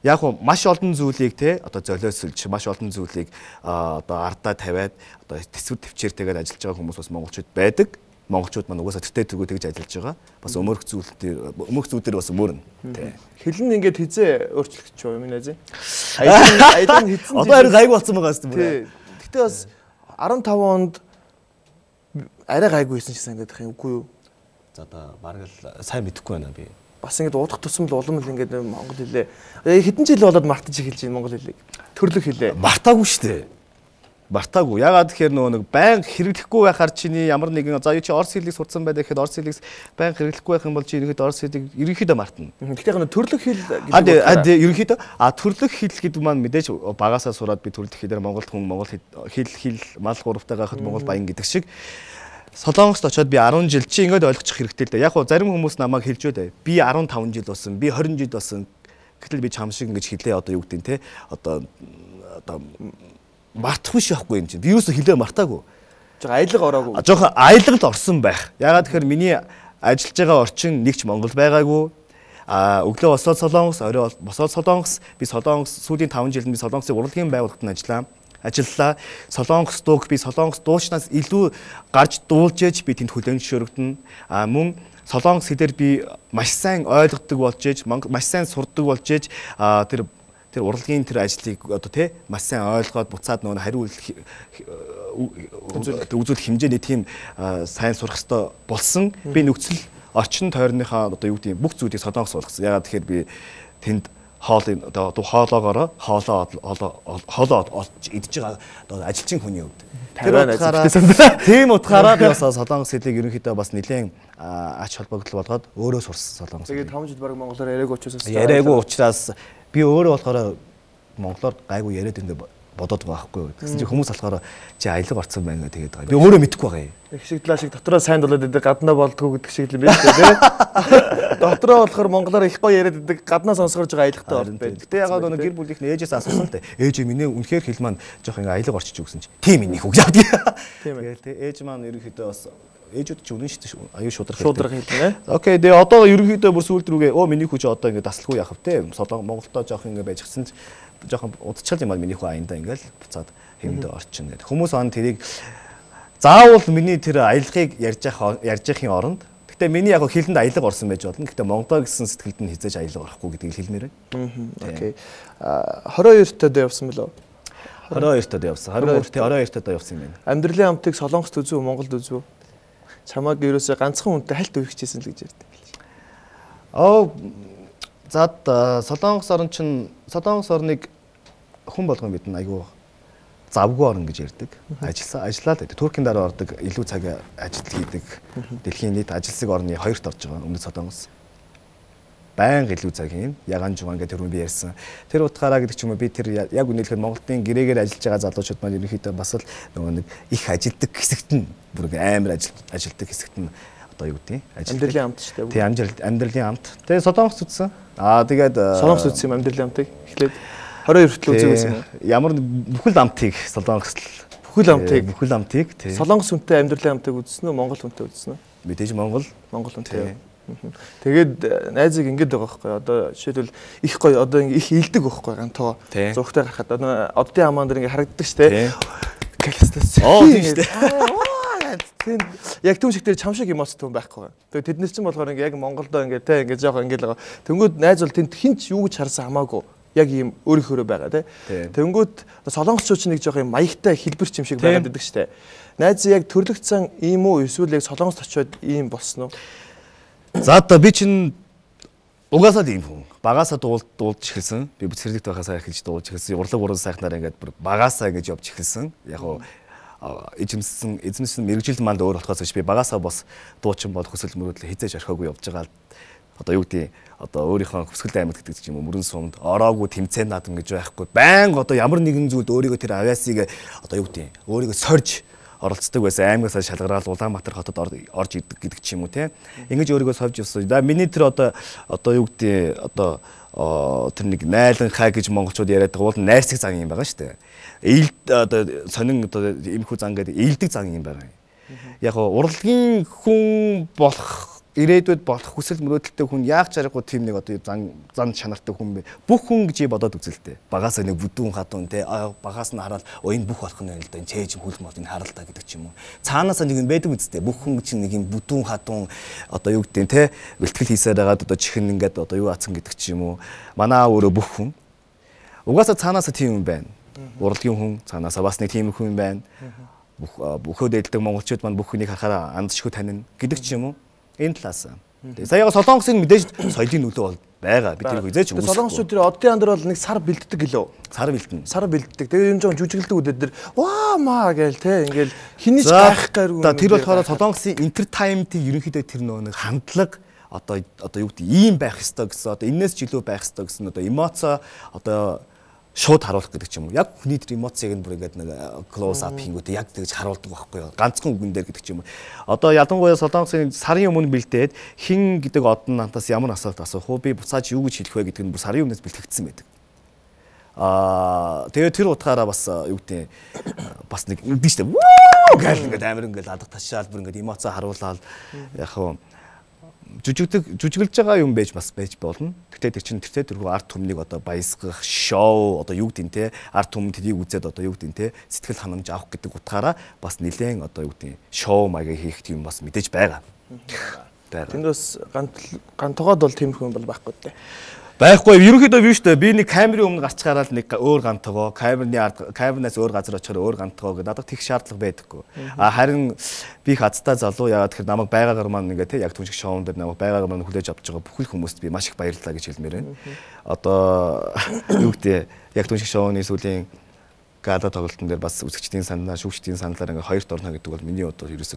Яг маш олон зүйлийг те одоо золиослж маш олон зүйлийг одоо ардаа тавиад одоо төсвөр төвчээртэйгээр ажиллаж байгаа хүмүүс бас монголчууд байдаг. Монголчууд маань угаасаа төтэй төгөө тэгж ажиллаж байгаа. Бас өмөрх зүйлээр бас өмөрнө. Тий. Хэл нь ингээд хизээ өөрчлөгдөж байгаа юм нэ. Аядан хитсэн. Одоо харин гайгүй болсон байгаа юм байна. Гэтэ бас 15 онд арай гайгүй байсан ч санагдах юм үгүй юу? За одоо бараг л сайн мэдэхгүй байна би. Бас ингээд уудах тусам л улам л ингээд монгол хэлээ. Хэдэн жил болоод мартаж эхэлж байна монгол хэлийг. Төрлөх хэлээ. Мартаагүй шүү дээ. Мартаагүй. Ягаад тэгэхээр нөгөө нэг байнга хэрэглэхгүй байхаар чиний ямар нэгэн за юу чи орс хэлийг сурцсан байдаг гэхэд орс хэлийг байнга хэрэглэхгүй байх юм бол чи ерөнхийдөө орс хэлийг ерөнхийдөө мартна. Гэхдээ төрлөх хэл гэдэг ерөнхийдөө төрлөх хэл гэдэг маань мэдээж багасаа сураад би төрлөх хэлээр Монголд хүн монгол хэл мал гуравтай гахад монгол баян гэдэг шиг Солонгост очиод би 10 жил чи ингээд ойлгочих хэрэгтэй л дээ. Яг хоо зарим хүмүүс намайг хэлж байна. Би 15 жил болсон, би 20 жил болсон. Гэтэл би чам шиг ингэж хэлээ одоо юу гэдэг нь те. Одоо мартахгүй шахахгүй юм чинь. Би юусо хэлээ мартаагүй. Жог аялга ороогүй. Жог аялгад орсон байх. Ягаад тэгэхээр миний ажиллаж байгаа орчин нэг ч Монгол байгаагүй. Өглөө босоод Солонгос, орой босоод Солонгос. Би Солонгос сүүлийн 5 жилд би Солонгосын урлагийн байгууллагад ажиллаа. ажиллаа. Солонгос дууг би солонгос дуучнаас илүү гарч дуулж ээж би тэнд хүлээн зөвшөөрөгдөн. Мөн солонгос хэлээр би маш сайн ойлгодог болж ээж, маш сайн сурдаг болж ээж тэр урлагийн тэр ажлыг одоо тий маш сайн ойлгоод буцаад нөгөө хариу үзүүлэх хэмжээний тийм сайн сурах хэрэгтэй болсон. Би нөхцөл орчин тойрныхаа одоо юу гэдэг бүх зүйлийг солонгос болгосон. Ягаад тэгэхээр би тэнд хоолоогоороо хоолоо идж байгаа одоо ажилчин хүний хувьд. Тийм утгаараа би бас солонгос хэлийг ерөнхийдөө бас нэлээд ач холбогдол болгоод өөрөө сурсан солонгос. Тэгээд 5 жил баг монголоор яриаггүй учраас яриаггүй учраас би өөрөө болохоор монголоор гайгүй яриад ингэ бодоод байгаа байхгүй юу. Тэгсэн чинь хүмүүс болохоор чи аялга орцсон байна тэгээд байгаа. Би өөрөө мэдэхгүй байгаа юм. Их шиг длаа шиг дотроо сайн дулаад идэг гаднаа болдгоо гэдэг шиг л юм байна тий. Дотроо болохоор монголоор их гоё яриад идэг гаднаа сонсгорж байгаа аялгатай орд байна. Гэтэ ягаад нөгөө гэр бүлийнхний ээжээс асуусан л дээ. Ээж минь үнэхээр хэл маань жоох ингэ аялга орчиж өгсөн чи. Тийм минь их үг яадаг. Тийм ээ. Тэ ээж маань ерөнхийдөө бас ээжүүд ч үнэн шүү дээ. Аюу шудраг хэлнэ. Окей. Тэгээ одоо ерөнхийдөө бүр сүүлд рүүгээ миний хүүч одоо ингэ таслахгүй яах вэ те. Монголдоо жоох ингэ байж гисэн жоохон удачаал юм аа миний хүү аяндаа ингээл буцаад хэмдэ орчин гэдэг. Хүмүүс он тэрийг заавал миний тэр аялгыг ярьж яахын оронд гэтээ миний яг хэлэнд аялга орсон байж болно. Гэтээ Монголоо гэсэн сэтгэлд нь хизээж аялга орохгүй гэдгийг хэлмээр байна. Окей. 22 тад явсан мөлөө. 22 тад явсан. 22 тад явсан юм байна. Амьдралын амтыг Солонгост үзүү, Монголд үзүү? Чамааг ерөөсөө ганцхан хүнтэй хальт үргэжсэн л гэж ярьдаг. Зад Солонгос Солонгос орныг хүн болгон мэднэ айгүй завгүй орн гэж ярьдаг. Ажиллаад байдаг. Туркийн дараа ордог илүү цаг ажил хийдэг. Дэлхийн нийт ажилсаг орны 2-т орж байгаа өмнөд Солонгос. Байнга илүү цаг хийн. Ягаан жугаан гэдэг түрүүн би ярьсан. Тэр утгаараа гэдэг ч юм уу би тэр яг үнэхээр Монголын гэрээгээр ажиллаж байгаа залуучууд маань ерөнхийдөө бас л нөгөө нэг их ажилдаг хэсэгт нь бүр амар ажилдаг хэсэгт нь одоо юу гэдэг амьдралын амт шүү дээ. Тийм амьдралын амт. Тэгээ Солонгос үзсэн. Тэгээд Солонгос үзсэн юм амьдралын амтыг. Эхлээд 22 хүртэл үзсэн юм. Ямар бүхэл амтыг Солонгост бүхэл амтыг тийм. Солонгос хүнтэй амьдралын амтыг үзсэн үү? Монгол хүнтэй үзсэн үү? Мэдээж Монгол хүнтэй. Тэгээд найзыг ингэж байгаа байхгүй. Одоо жишээлбэл их гоё одоо ингэ их илдэг байхгүй гантаа. Зургтай гарахад оддын амаан дээр ингэ харагддаг штэ. Галстас. Тийм штэ. Тийм яг түн шиг дээр чам шиг эмоц түн байхгүй. Тэгээд тэднес чинь болохоор ингээ яг Монголдоо ингээ те ингээ жоох ингээ л байгаа. Тэнгүүд найз бол тэнд хинч юу гэж харсан хамаагүй. Яг ийм өөрийнхөө байгаа те. Тэнгүүд солонгосчууд ч нэг жоох юм маягтай хэлбэр чим шиг байгаад байдаг штэ. Найз яг төрлөгцсөн ийм үү эсвэл яг солонгост очиод ийм болсон уу? За одоо би чинь угаасаа ийм хүн. Багаасаа дуулж эхэлсэн. Би бүцэрлэгт байхасаа эхэлж дуулж эхэлсэн. Урлаг уран сайхнаар ингээд багаасаа ингэж явж эхэлсэн. Яг гоо эзэмсэн мэрэгжил манд өөр болохоос биш би багаасаа бас дуучин бол хүсэл мөрөөдөл хизээж орхиогүй явж байгаа. Одоо юу гэдэг одоо өөрийнхөө хүсгэл аймаг гэдэг ч юм уу мөрөн сумд ороогүй тэмцээн наадам гэж байхгүй. Байнга одоо ямар нэгэн зүйлд өөрийгөө тэр авиасыг одоо юу гэдэг өөрийгөө сорж оролцдог байсан аймагаас шалгараал Улаанбаатар хотод орж ирдэг гэдэг ч юм уу те. Ингэж өөрийгөө совж явсан. Миний тэр одоо юу гэдэг одоо тэр нэг найлан хай гэж монголчууд яриад байгаа бол найрсаг зан юм байгаа шүү дээ. Одоо сонин одоо эмхүү зан гэдэг ээлдэг зан юм байгаа. Яг урлагийн хүн болох ирээдүйд болох хүсэл мөрөөдөлтэй хүн яах чаргагүй тийм нэг одоо зан чанартай хүн бэ. Бүх хүн гэж бодоод үзэлтэй. Багаас нэг бүдүүн хатун те багаас нь хараад энэ бүх болох нь л да энэ чэйж хөл мод энэ харалтаа гэдэг ч юм уу. Цаанаас нэг юм байдаг үсттэй. Бүх хүн чинь нэг юм бүдүүн хатун одоо юу гэдэг те бэлтгэл хийсээр байгаад одоо чихэн ингээд одоо юу ацсан гэдэг ч юм уу. Манаа өөрөө бүх хүн. Угаасаа цаанаас тийм юм байна. Урлагийн хүн цаанаасаа бас нэг тийм хүн байна. Бүхөө дээлдэг монголчууд маань бүх хүнийг харахаараа андшгүй танина гэдэг ч юм уу. Энэ талаас. Саяга Солонгосын мэдээж соёлын нөлөө бол байгаа. Бид тэрийг хизээч үгүй. Солонгосчууд тэр оддын андар бол нэг сар бэлддэг гэлөө. Сар бэлдэнэ. Сар бэлддэг. Тэгээ юм жоон жүжиглдэг үдээр дэр ваа маа гээл те ингээл хинийч гайхахгүйр үү. Тэр болохоор Солонгосын entertainment-ийн ерөнхийдөө тэр нэг хандлага одоо юу гэдэг ийм байх ёстой гэсэн одоо энэс ч илүү байх ёстой гэсэн одоо эмоцо одоо шууд харуулах гэдэг ч юм уу. Яг хүний тэр эмоцыг нь бүр ингээд нэг close up хийнгүүтээ яг тэгж харуулдаг байхгүй юу. Ганцхан үгэн дээр гэдэг ч юм уу. Одоо ялангуяа Солонгосын сарын өмнө бэлдээд хин гэдэг одон нантаас ямар асуулт асуух вэ? Би буцааж юу гэж хэлэх вэ гэдэг нь бүр сарын өмнөөс бэлтгэгдсэн байдаг. Тэгээ тэр утгаараа бас юу гэдэг бас нэг ингэдэж штэ. Вуу гэл ингээд амар ингээд адах ташаал бүр ингээд эмоцоо харуулаад яг хөө жүжиглж байгаа юм байж болно. Гэтэ тэр чинь тэрхүү арт түмнийг одоо баясгах шоу одоо юу гэдэг те арт түмэн тэрийг үзээд одоо юу гэдэг те сэтгэл ханамж авах гэдэг утгаараа бас нэлээд одоо юу гэдэг шоу маяг хийх юм бас мэдээж байгаа. Тэнд бас гантогоод бол тиймэрхүү юм бол байхгүй дээ. Байхгүй ерөнхийдөө биш үү би нэг камерын өмнө гарч гараад нэг өөр гантогоо камернаас өөр газар очихоор өөр гантогоо гэдэг надад тех шаардлага байдаггүй. Харин би их азтай залуу яагаад тэгэхээр намайг байгаагаар маань ингээ те яг түншиг шоун дээр намайг байгаагаар маань хүлээж авч байгаа бүхэл хүмүүст би маш их баярлалаа гэж хэлмээр байна. Одоо юу гэдэг яг түншиг шоуны сүүлийн гала тоглолтын дээр бас үзэгчдийн саналаа шүүгчдийн саналаар ингээ хоёрт орно гэдэг бол миний одоо ерөөсө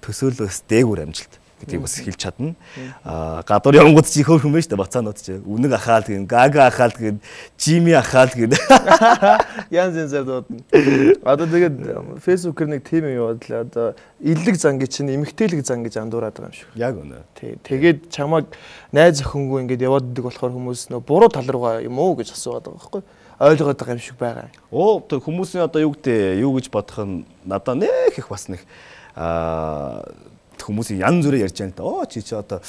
төсөөлөөс дээгүүр амжилт гэдгийг бас хэлж чадна. Гадуур явгууд чи хөөх юм байна шүү дээ бацаанууд чи. Үнэг ахаал гин, гага ахаал гин, жими ахаал гин. Янз янзаар дуудана. Одоо тэгээд фэйсбүүкээр нэг тим юм яваад л одоо иллэг зан гэж чинь эмгтээлэг зан гэж андуураад байгаа юм шиг. Яг үнэ. Тэгээд чамайг найз охингүй ингээд яваад идэг болохоор хүмүүс нөө буруу тал руугаа юм уу гэж асуугаад байгаа байхгүй. Ойлгоод байгаа юм шиг байгаа. Хүмүүсийн одоо юу гэж бодох нь надаа нэх их бас нэг хүмүүсийн янз бүрээр ярьж байна л да. Чи одоо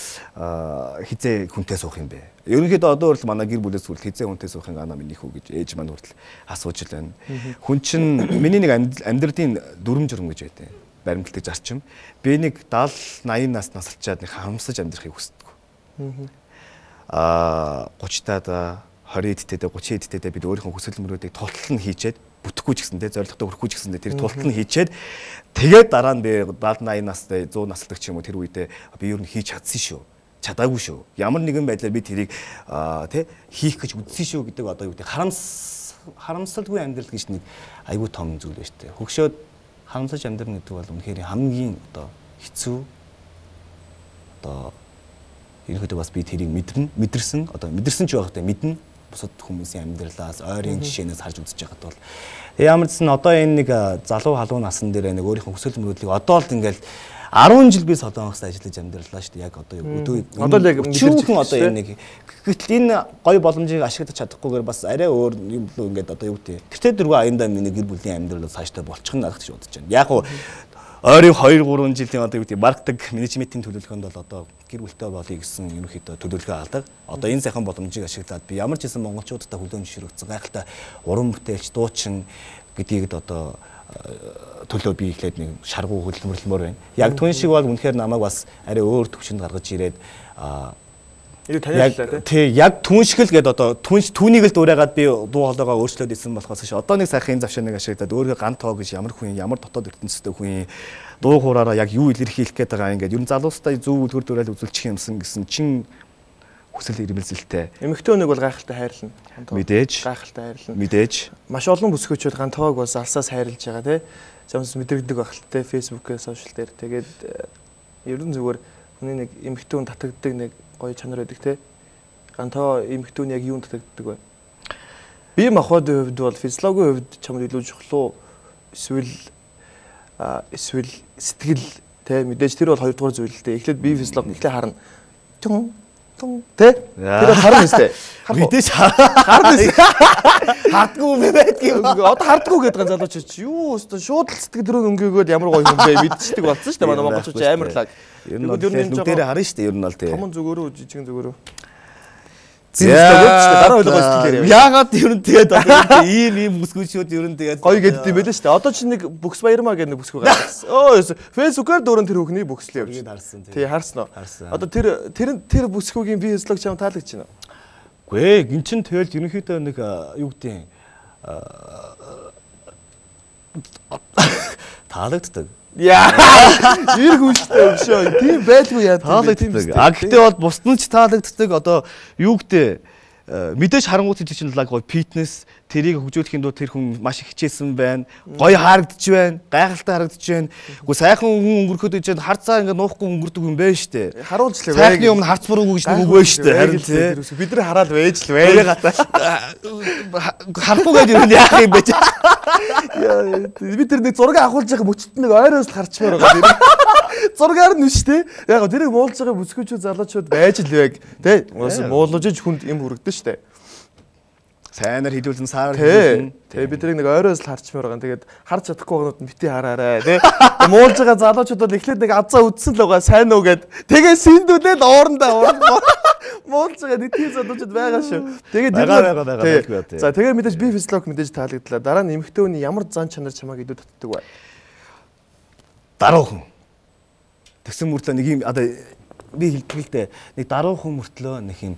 хизээ хүнтэй суух юм бэ? Ерөнхийдөө одоо хүртэл манай гэр бүлээс хүртэл хизээ хүнтэй суухын ганаа минийх үү гэж ээж маань хүртэл асууж л байна. Хүн чинь миний нэг амьдралын дүрм журм гэж байдаг. Баримтлагч зарчим. Би нэг 70 80 нас насалчаад нэг хамсаж амьдрахыг хүсдэг. 30 таад 20 эдтэдээ 30 эдтэдээ бид өөрийнхөө хүсэл мөрөөдийг тултал нь хийчээд бүтэхгүй ч гэсэндээ зорилготой хүрэхгүй ч гэсэндээ тэр тултал нь хийчээд тэгээд дараа нь би 70 80 настай 100 настай ч юм уу тэр үедээ би ер нь хийж чадсан шүү. Чадаагүй шүү. Ямар нэгэн байдлаар би тэрийг тий хийх гэж үзсэн шүү гэдэг одоо юу гэдэг харамсалгүй амьдрал гэж нэг айгүй том зүйл байна шүү дээ. Хөгшөөд харамсаж амьдрах гэдэг бол үнэхээр хамгийн одоо хэцүү одоо ерөнхийдөө бас би тэрийг мэдэрсэн ч байгаадаа мэднэ. Бусад хүмүүсийн амьдралаас ойрын жишээнээс харж үзэж байгаад бол ямар ч сан одоо энэ нэг залуу халуун насан дээр нэг өөрийнхөө хүсэл мөрөөдлийг одоо л ингээл 10 жил би Солонгост ажиллаж амьдралаа шүү дээ. Яг одоо одоо л яг мэдэрсэн одоо энэ нэг гэтэл энэ гоё боломжийг ашиглаж чадахгүйгээр бас арай өөр юм лөө ингээд одоо юу гэдэг. Тэртээ дөрвөө аяндаа миний гэр бүлийн амьдралаас цаашдаа болчих нь надад гэж бодож байна. Яг уу ойрын 2 3 жилийн одоо юу гэдэг маркетинг менежментийн төлөвлөгөөнд бол одоо гэр бүлтэй болъё гэсэн ерөнхийдөө төлөвлөгөө алдаг. Одоо энэ сайхан боломжийг ашиглаад би ямар ч хэсэн монголчуудтай хүлээн зөвшөөрөгдсөн гайхалтай уран бүтээлч дуучин гэдгийг одоо төлөө би ихлээд нэг шаргуу хөдөлмөрлөмөр байна. Яг түн шиг бол үнэхээр намайг бас арай өөр төвчөнд гаргаж ирээд яг түн шиг л гээд одоо түүнийг л дуурайгаад би дуу хоолойгоо өөрчлөөд исэн болохоос ш одоо нэг сайхан завшааныг ашиглаад өөрийгөө гант тоо гэж ямар хүн ямар дотоод ертөнцтэй хүн дуу хуураараа яг юу илэрхийлэх гээд байгаа ингээд ер нь залуустай зөв үлгэр дуурайл үзүүлчих юмсан гэсэн чин хүсэл эрмэлзэлтэй. Эмэгтэй хүнийг бол гайхалтай хайрлна. Мэдээж. Гайхалтай хайрлна. Мэдээж. Маш олон бүсгүйчүүд гант тоог бас алсаас хайрлаж байгаа тий. Жамс мэдрэгдэг багталтай фэйсбүүкээр сошиал дээр тэгээд ер нь зүгээр хүний нэг эмэгтэй хүн татагддаг нэг гоё чанар байдаг те. Гантаа эмэгтүүн яг юунд татагддаг вэ? Бие махбодын хувьд бол физиологийн хувьд чамд илүү чухал уу? Эсвэл сэтгэл те мэдээж тэр бол хоёрдугаар зүйл л дээ. Эхлээд бие физиологи эхлээ харна. Тэ? Тэр харна үстэй. Мэдээж харна үстэй. Хардггүй юм байдгийг. Одоо хардггүй гэдэг залууч чи юу өстө шууд сэтгэл рүү өнгөөгөөд ямар гоё юм бэ мэдчихдэг болсон шүү дээ манай монголчууд амарлаг. Ер нь нүдэрээ харна шүү дээ ер нь бол тий. Том зүгөөрөө жижиг зүгөөрөө. Дараа ойлгож сэтгэлээр. Яагаад ер нь тэгээд одоо ийм бүсгүйчүүд ер нь тэгээд гоё гэдэг юм байлаа шүү дээ. Одоо чи нэг бүкс баярмаа гэдэг нэг бүсгүй гаргасан. Өө фэйсбүүкээр дөрөв тэр хүүхний бүкслээ явж харсан тий. Харсан уу? Одоо тэр бүсгүйгийн би фэйслог чам таалагч байна уу? Үгүй ээ гин чин тэгэл ерөнхийдөө нэг юу гэдэг таалагддаг. Яа. Ирэх үштэй өгшөө. Тийм байлгүй яа. Таалагддаг. Гэхдээ бол бусд нь ч таалагддаг. Одоо юу гэдэг мэдээж харангуйтай чинь лаг гоё фитнес тэрийг хөгжүүлэхийн тулд тэр хүн маш их хичээсэн байна. Гоё харагдаж байна. Гайхалтай харагдаж байна. Үгүй сайхан хүн өнгөрөхөд гэж хар цаа ингээ нуухгүй өнгөрдөг юм байна штэ. Харуулж лээ. Сайхны өмнө харц буруугүй гэж нэг үг байна штэ. Харин тий. Бид нар хараад байж л байна. Харахгүй гэж юу яах юм бэ? Яа бид тэр нэг зураг авахулж байгаа мөчт нэг ойроос л харчмаар байгаа. Зургаар нь штэ. Яг тэрийг муулж байгаа бүсгүйчүүд залуучууд байж л байг. Тий. Уус муулж иж хүнд юм хүрэгдэн штэ. Сайнаар хилүүлсэн саар Тэ. хилүүлсэн. Тэгээ бид нэг ойроос л харчмаар байгаа. Тэгээд харж чадахгүй байгаанууд нь бити хараарай. Тэ. Муулж байгаа залуучууд бол эхлээд нэг азаа үдсэн л байгаа сайн уу гэд. Тэгээ сэндүүлээд уурандаа муулж байгаа нэг тийм залуучууд байгаа шүү. Тэгээд байгаа. За тэгээ мэдээж би физиолог мэдээж таалагдлаа. Дараа нь эмэгтэй хүний ямар зан чанар чамайг илүү татдаг вэ? Даруухан. Тэгсэн мөртлөө нэг юм одоо би хэлдэг л дээ. Нэг даруухан мөртлөө нэг юм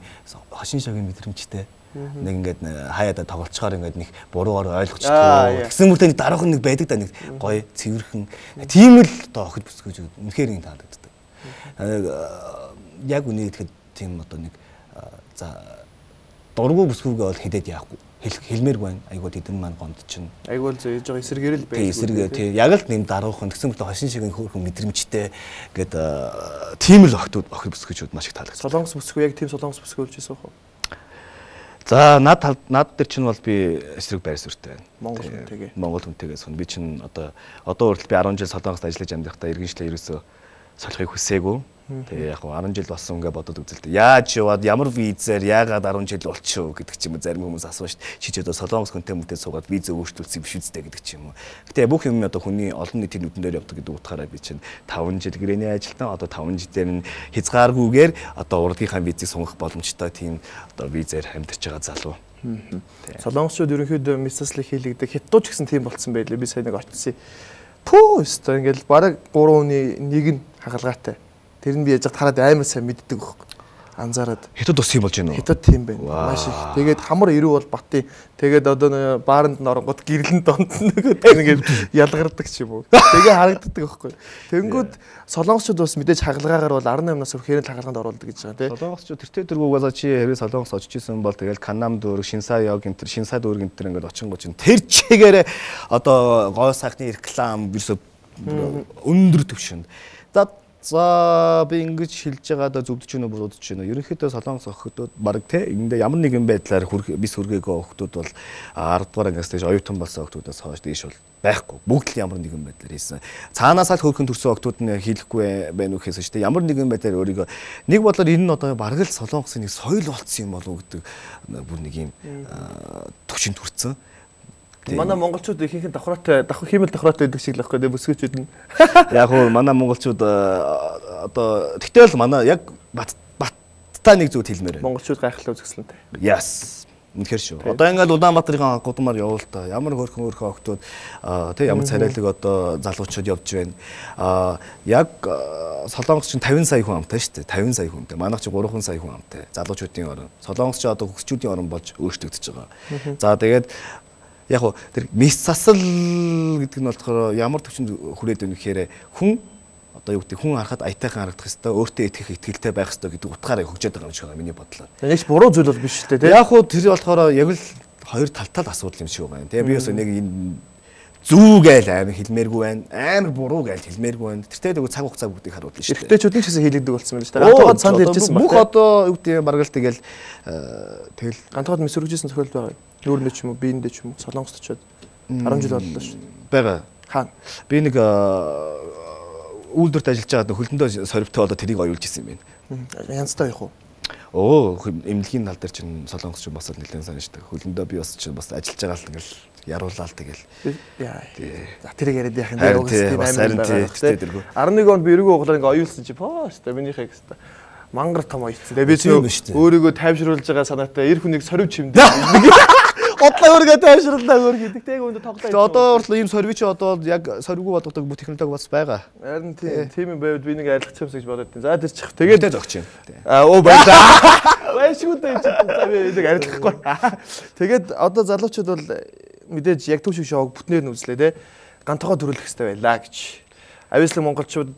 хошин шогийн мэдрэмжтэй. Нэг ингээд хаяада тоглолцохоор ингээд нэг буруугаар ойлгочихдгоо. Тэгсэн мөртөө нэг даруухан нэг байдаг да нэг гоё цэвэрхэн. Тийм л одоо охид бүсгүйж үнэхээр ингэ таалагддаг. Яг үнийг тэгэхэд тийм одоо нэг за дургу бүсгүйгээ бол хэдэд яахгүй. Хэлмээр байна. Айгуу тэдэн маань гонд чинь. Айгуул зөө яж байгаа эсэргээрэл байх. Эсэргээ тий. Яг л нэм даруухан тэгсэн мөртөө хошин шиг хөөрхөн мэдрэмжтэй гээд тийм л охид бүсгүйчүүд маш их таалагдсан. Солонгос бүсгүй яг тийм солонгос бүсгүй болж байсан хөө. За над дээр чинь бол би эсрэг байр суурьтай байна. Монгол хүнтэйгээ. Монгол хүнтэйгээс хүн би чинь одоо хүртэл би 10 жил Солонгост ажиллаж амьдархдаа иргэншлээ ерөөсөө солихыг хүсээгүй. Тэгээ яг 10 жил болсон ингээ бодод үзэл дээ. Яаж яваад ямар визээр яагаад 10 жил болчихоо гэдэг ч юм уу зарим хүмүүс асууж шít. Чи ч одоо Солонгос хүнтэй мөдөө суугаад виз өөрчлөлтсөн биш үстэй гэдэг ч юм уу. Гэтэ бүх юм одоо хүний олон нийтийн нүдэн дээр явдаг гэдэг утгаараа би чинь 5 жил гэрээний ажилтан одоо 5 жилээр нь хязгааргүйгээр одоо урдынхаа визийг сунгах боломжтой тийм одоо визээр амьдарч байгаа залуу. Солонгосчууд ерөнхийдөө мисаслыг хийлэгдэг. Хятадууд ч гэсэн тийм болцсон байлээ. Би сая нэг очсон. Пүү өстой ингээл бараг 3-ны 1 нь хагалгаатай. Тэр нь би яж хараад амар сайн мэддэг байхгүй. Анзаараад. Хятад ус юм болж байна уу? Хятад тийм байна. Маш их. Тэгээд хамар ирүү бол батын. Тэгээд одоо бааранд н оронгууд гэрлэн донд ингээд ялгардаг ч юм уу. Тэгээ харагддаг байхгүй. Тэнгүүд солонгосчууд бас мэдээж хагалгаагаар бол 18-наас хүрэх хэрэг хагалгаанд оруулдаг гэж байгаа тийм. Солонгосчууд тэртээ дөрвөөс чи хэрвээ солонгос очиж исэн бол тэгэл Канам дүүрэг, Шинсай Йог энтер, Шинсай дүүрэг энтер ингээд очингууд чинь тэр чигээр одоо гоо сайхны реклам ерөөсө өндөр түвшинд. За би ингэж хэлж байгаадаа зөвдөж гэнэ бодож байна. Ерөнхийдөө солонгос охидууд баг те эндээ ямар нэгэн байдлаар бис хүргээгөө охидууд бол 10 дугаар ангиас дэж оюутан болсон охидуудаас хойш дээш бол байхгүй. Бүгд л ямар нэгэн байдлаар хийсэн. Цаанаас л хөрхэн төрсөн охидууд нь хийхгүй байна уу гэхээс ч те ямар нэгэн байдлаар өөрийгөө нэг бодлоор энэ нь одоо баг л солонгосын нэг соёл болцсон юм болов уу гэдэг бүр нэг юм төвшөнд хүрсэн. Манай монголчууд ихэнх хиймэл давхраатай байдаг шиг л байхгүй дээ бүсгүйчүүд нь. Яг хөө манай монголчууд одоо тэгтэл манай яг баттай нэг зүйл хэлмээр байна. Монголчууд гайхалтай үзэсгэлэнтэй. Яс. Үнэхээр шүү. Одоо ингээл Улаанбаатарын гудамар явуул та. Ямар хөрхөн охтууд тэг ямар царайлаг одоо залуучууд явж байна. Яг Солонгос чинь 50 сая хүн амтай шүү дээ. 50 сая хүнтэй. Манайх чинь 3 сая хүн амтай. Залуучуудын орн. Солонгос ч одоо хөгсчүүдийн орн болж өөрчлөгдөж байгаа. За тэгээд яг хөө тэр мис засал гэдэг нь болохоор ямар төвчөнд хүрээд байна гэхээр хүн одоо юу гэдэг хүн харахад аятайхан харагдах хэвээр өөртөө итгэх итгэлтэй байх хэвээр гэдэг утгаараа хөгжөөд байгаа юм шиг байгаа миний бодлоор. Тэгээс буруу зүйл бол биш шүү дээ. Яг хөө тэр болохоор яг л хоёр талтай асуудал юм шиг байгаа юм. Тэгээ би бас нэг энэ зүү гээл амар хэлмээргүй байна. Амар буруу гээл хэлмээргүй байна. Тэртээ нөгөө цаг хугацаа бүгдийг харуулна шүү дээ. Эрэгтэйчүүд нь ч гэсэн хийлэгдэг болсон байна шүү дээ. Гантогод санд иржсэн байна. Бүх одоо юу гэдэг бараг л тэгэл гантогод мэсвэргэжсэн тохиолдол байгаа. Нүүрнээ ч юм уу, биендээ ч юм уу, солонгост очиод 10 жил боллоо шүү. Бага. Хаана? Би нэг үйлдвэрт ажиллаж байгаад хөлөндөө сорвтой болоод тэрийг оюулж исэн юм байна. Янзтай явах уу? Оо, эмнэлгийн тал дээр чинь солонгос ч бас нэлээд сайн шүү дээ. Хөлөндөө би бас ажиллаж байгаа л ингээл яруулаад тэгэл. Яа. За тэрийг яриад яах юм бэ? Тийм амар байна. 11 онд би эргүү углаа ингээ оюулсан чи поо шүү дээ. Минийхээ гэсэн. Мангар том оюулсан. Тэгээ би өөрийгөө тайвшруулж байгаа санаатай эр хүнийг сорив чимдээ. Одлоо өргөө тайвшрууллаа өргөө гэдэг тэг өндө тоглоо. Одоо урал ийм сорвич одоо яг сорвигүй болгодог бүх технологи бас байгаа. Харин тийм юм байвал би нэг арилгах юмс гэж бодоод байна. За тэр чих. Тэгээд зогч юм. Оо баярлаа. Баяшгүй дээ чи. За би нэг арилгахгүй. Тэгээд одоо залуучууд бол мэдээж яг төв шиг шоуг бүтнээр нь үзлээ те. Гантогоо төрүүлэх хэрэгтэй байлаа гэж. Авьяаслаг монголчууд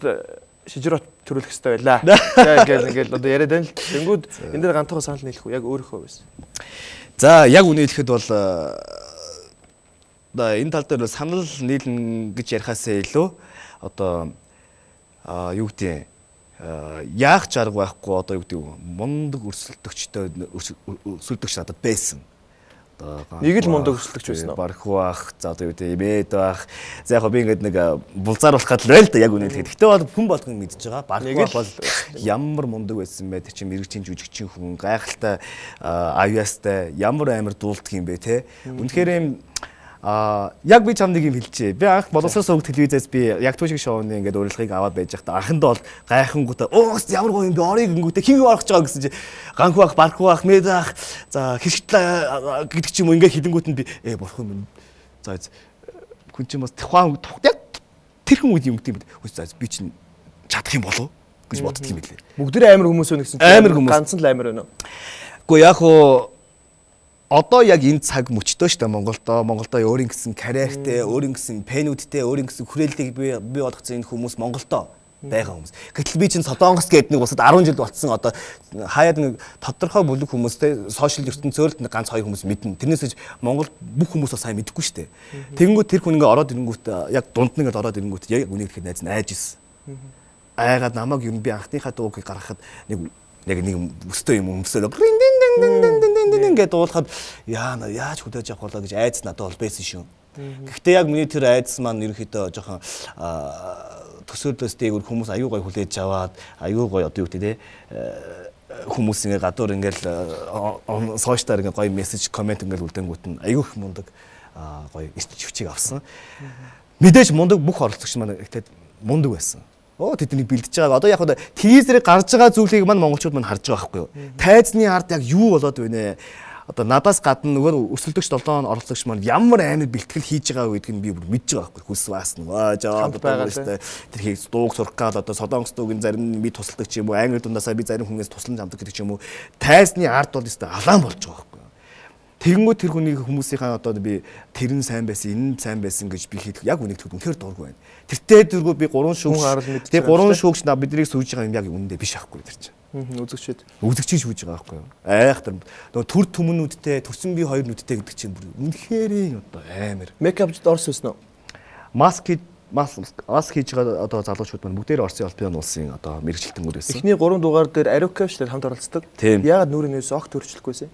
шижрот төрүүлэх хэрэгтэй байлаа. Ингээл одоо яриад байна л. Тэнгүүд энэ дээр гантогоо санал нийлэх үү? Яг өөрийнхөө байсан. За яг үнэ хэлэхэд бол энэ тал дээр санал нийлнэ гэж ярихаасаа илүү одоо юу гэдэг яах ч арга байхгүй одоо юу гэдэг мундаг өрсөлдөгчтэй надад байсан. Нэг л мундаг хөсөлтөгч байсан уу? Бархуу ах, за одоо юу гэдэг имэд байх. За яг би ингээд нэг булзаар болох гал байл да яг үнэ хэлэхэд. Гэтэ бол хүн болгон мэдж байгаа. Бархуу ах бол ямар мундаг байсан бэ? Тэр чинь мэрэгчийн жүжигчин хүн, гайхалтай аюустай, ямар амар дуулдаг юм бэ те. Үнэхээр юм яг би чамд нэг юм хэлчихье. Би анх боловсрол сувг телевизээс би яг түүшиг шоуны ингээд урилгыг аваад байж байхдаа анхандаа бол гайхангуудаа өөс ямар гоё юм бэ орыг ингүүтээ хин орох гэж байгаа гэсэн чи ганхуу ах, бархуу ах, мэд ах за хэсэгтлээ гэдэг ч юм уу ингээд хилэнгүүт нь би болох юм. За хүн чинь бас тухайн яг тэр хүн үед юм гэдэг юм. За би чинь чадах юм болов гэж боддөг юм билээ. Бүгдээ амар хүмүүс өнө гэсэн чинь амар хүмүүс ганцхан л амар байна уу? Гэхдээ яг хуу одоо яг энэ цаг мөчтөө шүү дээ Монголдо өөрийн гэсэн карьертэй, өөрийн гэсэн пенүүдтэй, өөрийн гэсэн хүрээлтийг бий болгоцсон энэ хүмүүс Монголдо байгаа хүмүүс. Гэтэл би чинь Солонгос гэдэг нэг улсад 10 жил болцсон одоо хаяад нэг тодорхой бүлэг хүмүүстэй сошиал ертөнцөөр нэг ганц хоёр хүмүүс мэднэ. Тэрнээс Монгол бүх хүмүүс сайн мэдэхгүй шүү дээ. Тэгэнгүүт тэр хүн ингээ ороод ирэнгүүт яг дунд нэгэд ороод ирэнгүүт яг үнийг ихэд найз нь айж ирсэн. Айгаад намайг юм би анхныхаа дууг гаргахад нэг өстой юм өмсөөл ингээд дуулахад яаж хүлээж авах болоо гэж айдас надад бол байсан шүү. Гэхдээ яг миний тэр айдас маань ерөнхийдөө жоохон төсөөлөөс дээгүүр хүмүүс аюу гой хүлээж аваад аюу гой одоо юу гэдэг хүмүүс ингээд гадуур ингээд сошиалаар ингээд гоё мессеж комент ингээд үлдээнгүүт нь аюу их мундаг гоё эрч хүчийг авсан. Мэдээж мундаг бүх оролцогч маань ихтэй мундаг байсан. Тэднийг бэлдэж байгаа. Одоо яг одоо тизерийг гарч байгаа зүйлийг маань монголчууд маань харж байгаа байхгүй юу? Тайзны ард яг юу болоод байна? Одоо надаас гадна нөгөө өсөлтөгч 7 оролцогч маань ямар амар бэлтгэл хийж байгаа гэдгийг би бүр мэдж байгаа байхгүй юу? Хүс баасна. Жаа байгаа. Тэр хийж дууг сурах гал одоо солонгос дуугийн зарим би тусалдаг ч юм уу, англи дундаасаа би зарим хүнээс тусламж авдаг гэдэг ч юм уу. Тайзны ард бол өстой алаан болж байгаа байхгүй юу? Тэгэнгүүт тэр хүний хүмүүсийнхаа одоо би тэр нь сайн байсан, энэ нь сайн байсан гэж би хэлэх яг үнийг тэгвэл үнэхээр дургүй байна. Тэртээ дөрвөө би 3 шүүгч. Тэгээ 3 шүүгч биднийг сүйж байгаа юм яг үнэндээ биш аахгүй тэр чинь. Үзэгчид шүүж байгаа аахгүй юу? Айхтар нөгөө төр түмнүүдтэй, төрсөн бие хоёр нүдтэй гэдэг чинь бүр үнэхээр одоо амар. Мейкапд орс өснө. Маск хийж байгаа одоо залуучууд маань бүгдээр Орсын албан улсын одоо мэрэгчлэлтэнгүүд байсан. Эхний 3 дугаар дээр Ариукавчлаар хамт оролцдог. Яагаад нүрийн нөөс огт төрчлөхгүйсэн?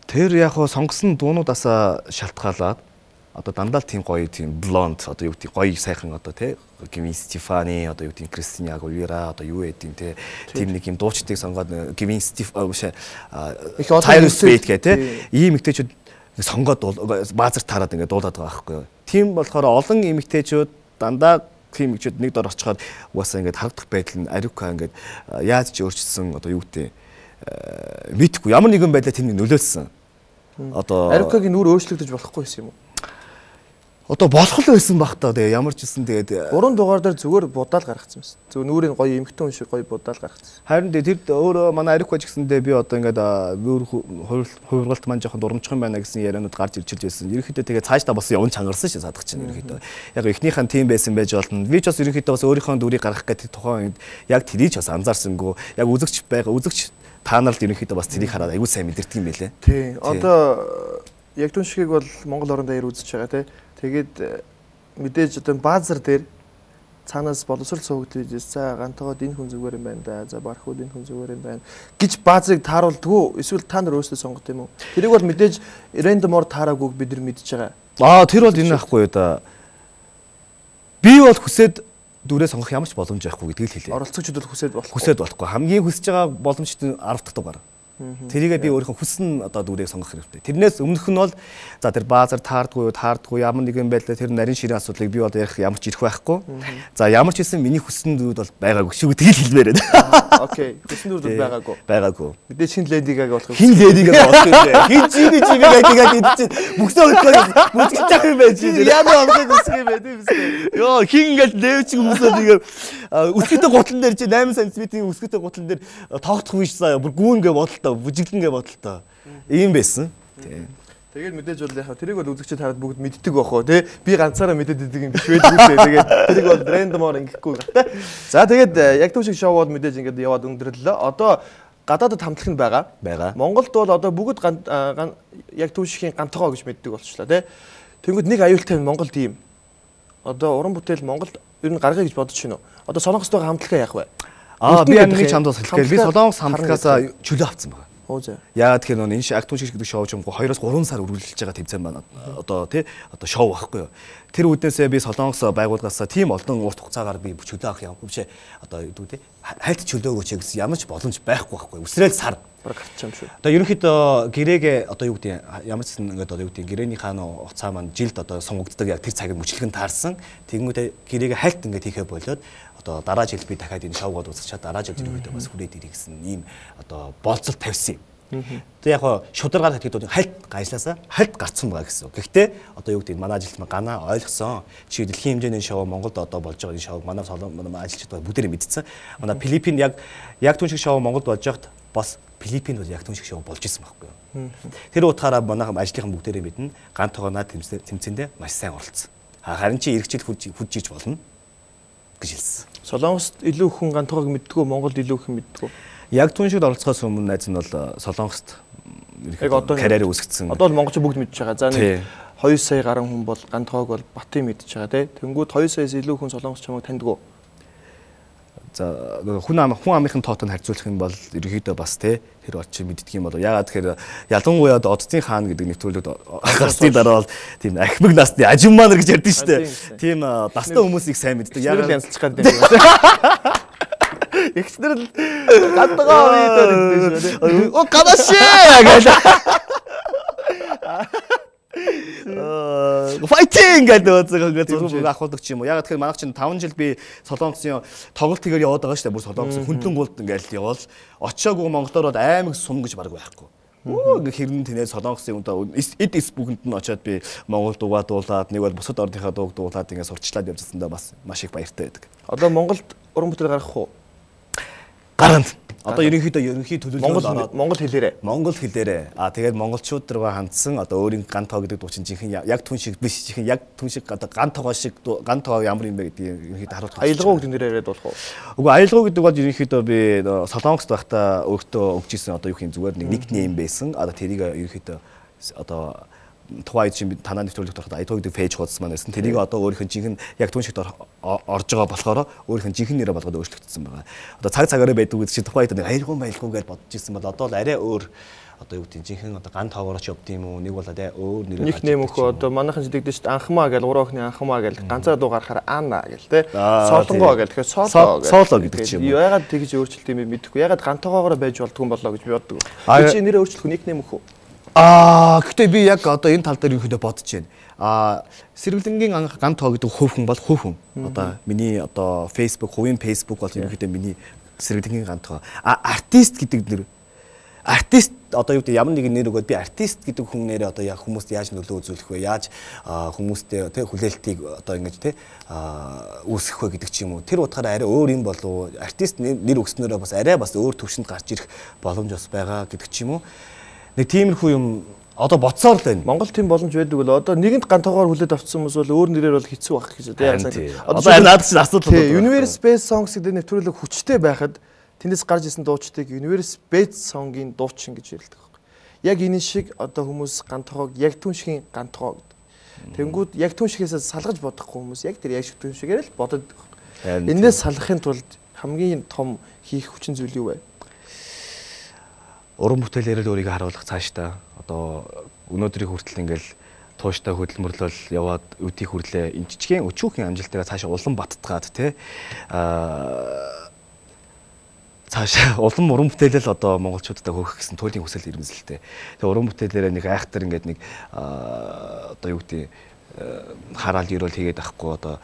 Тэр яг хоо сонгосон дуунуудаасаа шалтгаалаад одоо дандаа тийм гоё тийм блонд одоо юу гэдэг гоё сайхан одоо тий Гвин Стефани одоо юу гэдэг Кристина Агуилера одоо юу гэдэг тийм нэг юм дуучдыг сонгоод Гвин Тайлер Свит гэх тий ийм эмэгтэйчүүд сонгоод баазар таарад ингээд дуулаад байгаа байхгүй юу. Тийм болохоор олон эмэгтэйчүүд дандаа тийм эмэгтэйчүүд нэг дор очихоор угаасаа ингээд харагдах байдал нь Ариука ингээд яаж ч өөрчилсөн одоо юу гэдэг мэдхгүй ямар нэгэн байдлаар тэрний нөлөөлсөн. Одоо Ариукагийн нүр өөрчлөгдөж болохгүй байсан юм уу? Одоо болох л байсан баг та. Тэгээ ямар ч гэсэн тэгээд 3 дугаар дээр зүгээр будаал гаргацсан байсан. Зүгээр нүрийн гоё эмхтэн хүн шиг гоё будаал гаргацсан. Харин тэр өөрөө манай Ариука ч гэсэндээ би одоо ингээд нүр хувиргалт маань жоохон дурамчхан байна гэсэн яриануд гарч ирж байсан. Ерөнхийдөө тэгээ цаашдаа бас явж чангарсан шүү садах чинь ерөнхийдөө. Яг эхнийхэн тийм байсан байж болно. Би ч бас ерөнхийдөө бас өөрийнхөө дүрийг гаргах гэдэг тухайн үед яг тэрийг ч бас анзаарсангүй. Яг үзэгч та нар л ерөнхийдөө бас тэрийг хараад аюул сайн мэдэрдэг юм байлээ. Тий. Одоо яг түн шигийг бол Монгол орон дээр үзэж байгаа тий. Тэгээд мэдээж одоо баазар дээр цаанаас боловсрол суугдл хийжээс за гантойгоод энэ хүн зүгээр юм байна да. За бархууд энэ хүн зүгээр юм байна гэж баазрыг тааруулдгүй. Эсвэл та нар өөрсдөө сонгох юм уу? Тэрийг бол мэдээж рандомор таараагүй бид нар мэдж байгаа. Тэр бол энэ ахгүй юу да. Би бол хүсээд дүрээ сонгох ямар ч боломж байхгүй гэдгийг л хэлээ. Оролцогчдод хүсээд болохгүй. Хамгийн хүсэж байгаа боломжтой 10 дахь дугаар. Тэрийгээ би өөрийнхөө хүссэн одоо дүрийг сонгох хэрэгтэй. Тэрнээс өмнөх нь бол за тэр баазар таардгүй ямар нэгэн байдлаар тэр нарийн ширээ асуудлыг би бол ярих ямар ч ирэх байхгүй. За ямар ч хэлсэн миний хүссэн дүрүүд бол байгаагүй шүү гэдгийг хэлмээр байна. Окей. Хүссэн дүрүүд байгаагүй. Байгаагүй. Мэдээж хин ледигааг болох юм. Хин ледигааг болох юм. Хин чимээгээ гэдэг чинь бүхсээ өглөө бүжгэлж ах юм байж. Яна орохыг үсэх юм байна тийм үү? Йоо хин ингээд левч хүмүүсээ тэгээ өсгөтэй гутлан дээр чи 8 см-ийн өсгөтэй гутлан дээр тоогдох биш заа. Бүр гүүнгээ бодолтой бүжиглэнгээ бодолтой. Ийм байсан. Тэгээд мэдээж бол яг тэрийг бол үзэгчид хараад бүгд мэддэг бохоо тий. Би ганцаараа мэдээд идэг юм биш байдаг үү. Тэгээд тэрийг бол рандомор ингэхгүй гэх. За тэгээд яг төв шиг шоу бол мэдээж ингээд яваад өндөрлөө. Одоо гадаадд хамтлаг нь байгаа. Монголд бол одоо бүгд яг төв шигийн гантогоо гэж мэддэг болчихлоо тий. Тэнгүүд нэг аюултай Монголд ийм. Одоо уран бүтээл Монголд ер нь гаргая гэж бодож байна уу? Одоо Солонгостойгоо хамтлагаа яах вэ? Би нэг чамд бас хэлэхээр би Солонгос хамтлагаас чөлөө авсан байна. Оо за. Яагаад тэгэхээр энэ Ягтун шиг гэдэг шоу ч юм уу 2-3 сар үргэлжилж байгаа тэмцээн байна. Одоо шоу байхгүй юу. Тэр үднээсээ би Солонгос байгууллагаас тийм олон урт хугацаагаар би чөлөө авах юм биш одоо юу те хальт чөлөө өгөөч гэсэн ямар ч боломж байхгүй. Үсрээл сар бараг гарч юм шүү. Одоо ерөнхийдөө гэрээгээ одоо юу гэдэг ямар ч ингээд одоо юу гэдэг гэрээний хаана уцаа маань жилд одоо сонгогддог яг тэр цагт мөчлөгөн таарсан. Тэгмүүдээ гэрээгээ хальт ингээд хийхэ болоод одоо дараа жил би дахиад энэ шоугод үзчихад дараа жил ерөнхийдөө бас хүрээд ирэх гэсэн ийм одоо болцол тавьсан юм. Тэг яг шударгаар хэлэхэд хальт гайслаасаа хальт гарцсан байгаа гэсэн. Гэхдээ одоо юу гэдэг манай ажилтнаа ганаа ойлгосон. Чи дэлхийн хэмжээний шоу Монголд одоо болж байгаа энэ шоуг манай ажилчид бүгдээрээ мэдсэн. Манай Филиппин яг түн шиг шоу Монголд болж байхад бас Филиппинд бол яг түн шиг шоу болж исэн байхгүй юу. Тэр утгаараа манай ажлынхан бүгдээрээ мэднэ. Ган тогооноо тэмцэндээ маш сайн оролцсон. Харин чи эргэжил хүж иж болно гэж хэлсэн. Солонгост илүү хүн ган тоогыг мэддэггүй, Монголд илүү хүн мэддэггүй. Яг түн шиг оролцохоос өмнө найз нь бол Солонгост карьераа үүсгэсэн. Одоо бол монголчууд бүгд мэдж байгаа. За нэг 2 сая гаруй хүн бол ган тоог бол Батын мэдж байгаа тий. Тэнгүүд 2 саяас илүү хүн Солонгос чамайг таньдгүй. За хүн амынхын тоотод харьцуулах юм бол ерөнхийдөө бас тий тэр очиж мэддэг юм болоо. Яагаад тэгэхээр ялангуяа Одцын хаан гэдэг нэвтрүүлэгт гарсны дараа бол тийм ахмиг насны ажимманар гэж ярьдэн шүү дээ. Тийм дастай хүмүүсийг сайн мэддэг. Яагаад янзлах гэдэг юм бэ? Ихчнэр л гантгаа үйдээд байдаг шүү дээ. О гадашээ гэж. Fighting гэдэг зураг авахдаг ч юм уу. Яг тэгэхээр манайх чинь 5 жил би Солонгосын тоглолт хийгээр яваад байгаа шүү дээ. Бүр Солонгосын хүндлэн гуулд ингээл явал очиагүй монголоор бол аймаг сум гэж баг байхгүй. Ингээ хэрнэн тэнээ Солонгосын эд бүхэнд нь очиад би Монгол дуугаа дуулаад нэг бол бусад орныхаа дууг дуулаад ингээ сурчлаад явжсандаа бас маш их баяртай байдаг. Одоо Монголд уран бүтээл гаргах уу? Гарна. Одоо ерөнхий төлөвлөгөө Монгол хэлээрээ. Монгол хэлээрээ. Тэгээд монголчууд руугаа хандсан одоо өөрийн ган тоо гэдэг дуучин жинхэнэ яг түн шиг биш жинхэнэ яг түн шиг одоо ган тоогоо шиг ган тоо ямар юм бэ гэдгийг ерөнхийдөө харуулж байгаа. Аялгау гэдэг нэрээр яриад болох уу? Үгүй аялгау гэдэг бол ерөнхийдөө би Солонгост байхдаа өөртөө өгч ирсэн одоо юу юм зүгээр нэг никнейм байсан. Одоо тэрийг ерөнхийдөө одоо тухайн чинь танаа нэвтрүүлэгт ороход аялгау гэдэг пэйж хуудсан маань байсан. Тэрийг одоо өөрийнх нь жинхэнэ яг түн шигт орж байгаа болохоор өөрийнх нь жинхэнэ нэрээ болгоод өөрчлөгдсөн байгаа. Одоо цаг-цагаараа байдаг гэдэг чинь тухайн үед нэг аялгау гэж бодож ирсэн бол одоо л арай өөр одоо юу гэдэг жинхэнэ одоо ган тоогоор ч явд юм уу нэг бол арай өөр нэрээ никнейм өгөө одоо манайхан зэдэгдэж шүү дээ анхмаа гэж 3 охины анхмаа гэж ганцаар дуу гарахаар Анна гэл те солонгоо гэж тэгэхээр соло гэдэг чинь ягаад тэгж өөрчлөлт юм бэ мэдэхгүй ягаад ган тоогоор байж болдгүй юм болоо гэж би боддог. Тэр чинь нэрээ өөрчлөх никнейм өгөө. Гэхдээ би яг одоо энэ тал дээр ерөнхийдөө бодож байна. Сэргэлэнгийн ган тоо гэдэг хувь хүн бол хувь хүн. Одоо миний одоо хувийн Facebook бол ерөнхийдөө миний сэргэлэнгийн ган тоо. Артист гэдэг нэр. Артист одоо юу гэдэг ямар нэгэн нэр өгөөд би артист гэдэг хүн нэрээ одоо яг хүмүүст яаж нөлөө үзүүлэх вэ? Яаж хүмүүстэй тэ хүлээлтийг одоо ингэж тэ үүсгэх вэ гэдэг ч юм уу. Тэр утгаараа арай өөр юм болов. Артист нэр өгснөөрөө бас арай бас өөр төвшөнд гарч ирэх боломж бас байгаа гэдэг ч юм уу. Нэг тиймэрхүү юм одоо боцоор л байна. Монгол тийм боломж байдаг бол одоо нэгэнт ган тоогоор хүлээд авсан хүмүүс бол өөр нэрээр бол хэцүү байх гэж байна. Одоо надад чинь асуудал байна. Universe Space Songs гэдэг нэвтрүүлэг хүчтэй байхад тэндээс гарч исэн дуучдыг Universe Space Song-ийн дуучин гэж ярилдаг байхгүй. Яг энэ шиг одоо хүмүүс ган тоогоо яг түн шигийн ган тоогоо гэдэг. Тэнгүүд яг түн шигээс салгаж бодохгүй хүмүүс яг тэр яг түн шигээр л бодод. Энээс салахын тулд хамгийн том хийх хүчин зүйл юу вэ? Уран бүтээлээр л өөрийгөө харуулах цаашдаа одоо өнөөдрийг хүртэл ингээл тууштай хөдөлмөрлөл яваад өдийг хүрлээ энэ жижигхэн өчүүхэн амжилтаараа цаашаа улам баттгаад тий цаашаа улам уран бүтээлэл одоо монголчуудад хүрэх гэсэн туйлын хүсэл эрмэлзэлтэй. Тэгээ уран бүтээлээрээ нэг айхтар ингээд нэг одоо юу гэдэг хараалт ирүүл хийгээд авахгүй одоо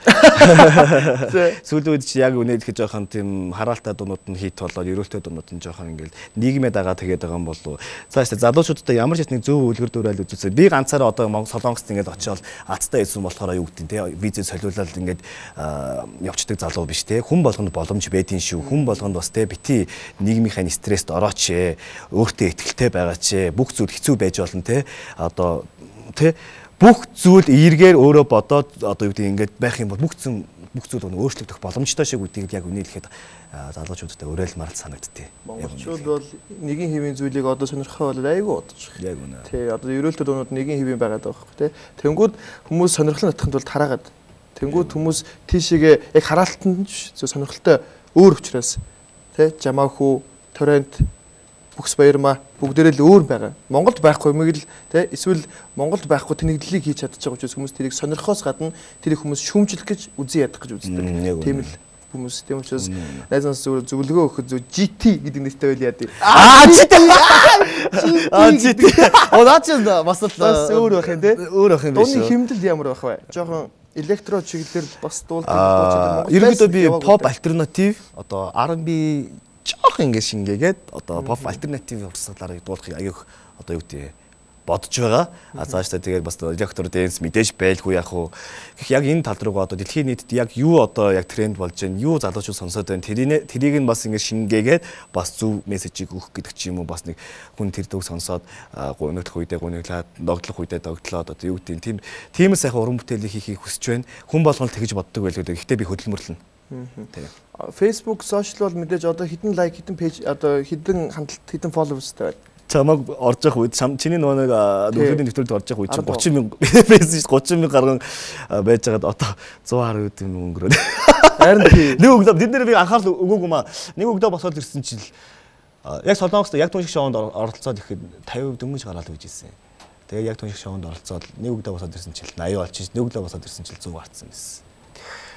сүүлийн үед чи яг үнэ хэлэх жоохон тийм хараалтай дуунууд нь хийт болоод ирүүлтэй дуунууд нь жоохон ингээл нийгмээ дагаа тэгээд байгаа юм болов. Цаашдаа залуучуудтай ямар ч нэг зөв үлгэр дуурайл үзүүлсэн. Би ганцаараа одоо Солонгост ингээд очиод азтай ирсэн болохоор юу гэдэг те визээ солиулаад ингээд явцдаг залуу биш те хүн болгонд боломж байдгийн шүү. Хүн болгонд бас те бити нийгмийнхаа стресст орооч өөртөө ихтэй байгаач бүх зүйл хэцүү байж болно те одоо те бүх зүйл эргээр өөрөө бодоод одоо юу гэдэг ингээд байх юм бол бүх зүйл өөрчлөгдөх боломжтой шиг үдийг яг үнэ хэлэхэд залуучуудтай уриалмаар санагдтыг. Монголчууд бол нэгэн хэвийн зүйлийг одоо сонирхохоо бол айгүй бодож Яг байна. үнэ. Тий, одоо ерөөлтөд өнүүд нэгэн хэвийн байгаад байгаа байхгүй тий. Тэнгүүд хүмүүс сонирхлын татханд бол тараагаад. Тэнгүүд хүмүүс тийшээгээ яг хараалтанд сонирхолтой өөр учраас тий, жамаахүү, торрент Бүкс баярмаа. Бүгдээрээ л өөр байгаа. Монголд байхгүй юм л те эсвэл Монголд байхгүй тэнэгдлийг хийж чадчих байгаа учраас хүмүүс тэрийг сонирхохоос гадна тэрийг хүмүүс шүүмжлэх гэж үзэн ядах гэж үздэг. Тийм л хүмүүс тийм учраас найзаас зөвлөгөө өгөх зөв GT гэдэг нэртэй байл яа дээ. GT. Наач бас л өөр байх юм те. Өөр байх юм биш. Дууны хэмнэл ямар байх вэ? Жохон электро чиглэлээр бас дуулдаг. Ерөнхийдөө би pop альтернатив одоо R&B жоох ингэ шингээгээд одоо pop альтернатив урсгалаар дуулахыг аяг одоо юу гэдэг бодож байгаа. Цаашдаа тэгээд бас электро dance мэдээж байлгүй яг уу. Яг энэ тал руугаа одоо дэлхийн нийтэд яг юу одоо яг тренд болж байна, юу залуучууд сонсоод байна. Тэрийг нь бас ингэ шингээгээд бас зөв мессежийг өгөх гэдэг ч юм уу бас нэг хүн тэр дүүг сонсоод гуйнагдах үедээ гуйнаглаад, догтлох үедээ догтлоод одоо юу гэдэг тийм сайхан уран бүтээлийг хийхийг хүсэж байна. Хүн болгоно тэгж боддог байлгүй. Гэхдээ би хөдөлмөрлөн. Facebook, social бол мэдээж одоо хэдэн лайк, хэдэн пэйж, одоо хэдэн хандлт, хэдэн фолловерстай байна. Чамаг орж явах үед чиний нөгөө нөхөдийн нэвтрүүлэгт орж явах үед чинь 30 мянга гарган байж байгаад одоо 110 юм өнгөрөөд. Харин тийм. Нэг өглөө бид нэр би анхаарал өгөөгүй маа. Нэг өглөө босоод ирсэн чинь яг Солонгост яг түншиг шоунд оролцоод ирэхэд 50% дөнгөж гараад үйж ирсэн. Тэгээ яг түншиг шоунд оролцоод нэг өглөө босоод ирсэн чинь 80 болчих. Нэг өглөө босоод ирсэн чинь 100 гарцсан байсан.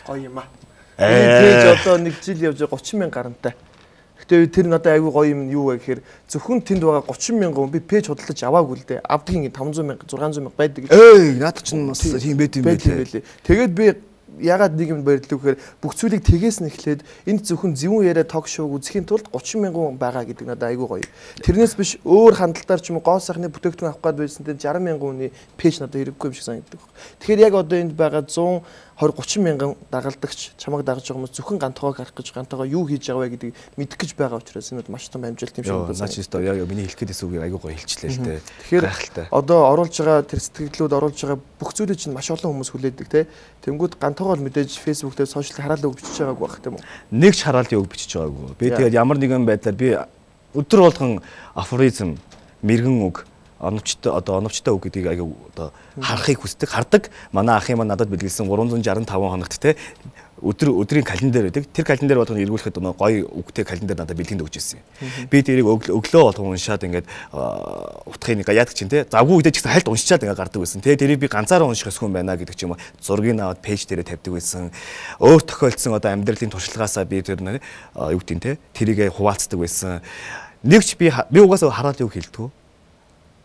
Гоё юм аа. Пэйж одоо нэг жил явж 30 мянга гарантай. Гэтэ тэр надад айгүй гоё юм юу вэ гэхээр зөвхөн тэнд байгаа 30 мянган хүн би пэйж худалдаж аваагүй л дээ. Авдгийн 500 мянга 600 мянга байдаг. Наад чинь бас тийм байт юм байлээ. Тэгээд би ягаад нэг юм баярлав гэхээр бүх зүйлийг тгээс нь эхлээд энд зөвхөн зөвүүн яриа ток шоуг үзэхийн тулд 30 мянган хүн байгаа гэдэг надад айгүй гоё. Тэрнээс биш өөр хандлтаар ч юм уу гоо сайхны бүтээгдэхүүн авах гээд байсан тэр 60 мянган хүний пэйж надад хэрэггүй юм шиг санагддаг. Тэгэхээр яг одоо энд байгаа 120-30 мянган дагалдагч чамайг дагаж байгаа хүмүүс зөвхөн гантойгоо харах гэж гантойгоо юу хийж байгаа вэ гэдгийг мэдэх гэж байгаа учраас энэ маш том амжилт юм шиг байна. Наач ёстой яг миний хэлэх гэсэн үгийг айгүй гоё хэлчихлээ л дээ. Тэгэхээр одоо оруулж байгаа тэр сэтгэлдлүүд оруулж байгаа бүх зүйлийг чинь маш олон хүмүүс хүлээдэг те. Тэнгүүд гантойгоо л мэдээж Facebook дээр сошиал хараалаа үг бичиж байгааг байх тийм үү? Нэг ч хараалын үг бичиж байгаагүй. Би тэгээд ямар нэгэн байдлаар би өдөр болгон афоризм, мэрэгэн үг оновчтой үг гэдгийг аяа одоо харахыг хүсдэг, хардаг. Манай ах юм надад бэлгэлсэн 365 хоногт те өдрийн календар байдаг. Тэр календар болгоно эргүүлэхэд гоё үгтэй календар надад бэлгэнд өгч ирсэн. Би тэрийг өглөө болгон уншаад ингээд утгыг яадаг чинь те завгүй үедээ ч гэсэн хальт уншичаад ингээд гардаг байсан. Тэгээ тэрийг би ганцаараа унших хүн байна гэдэг ч юм уу. Зургийг аваад пэйж дээрээ тавьдаг байсан. Өөр тохиолдсон одоо амьдралын туршлагаасаа би тэр юу гэдэг те тэрийг хуваалцдаг байсан. Нэгч би угаасаа хараал юу хэлдэг.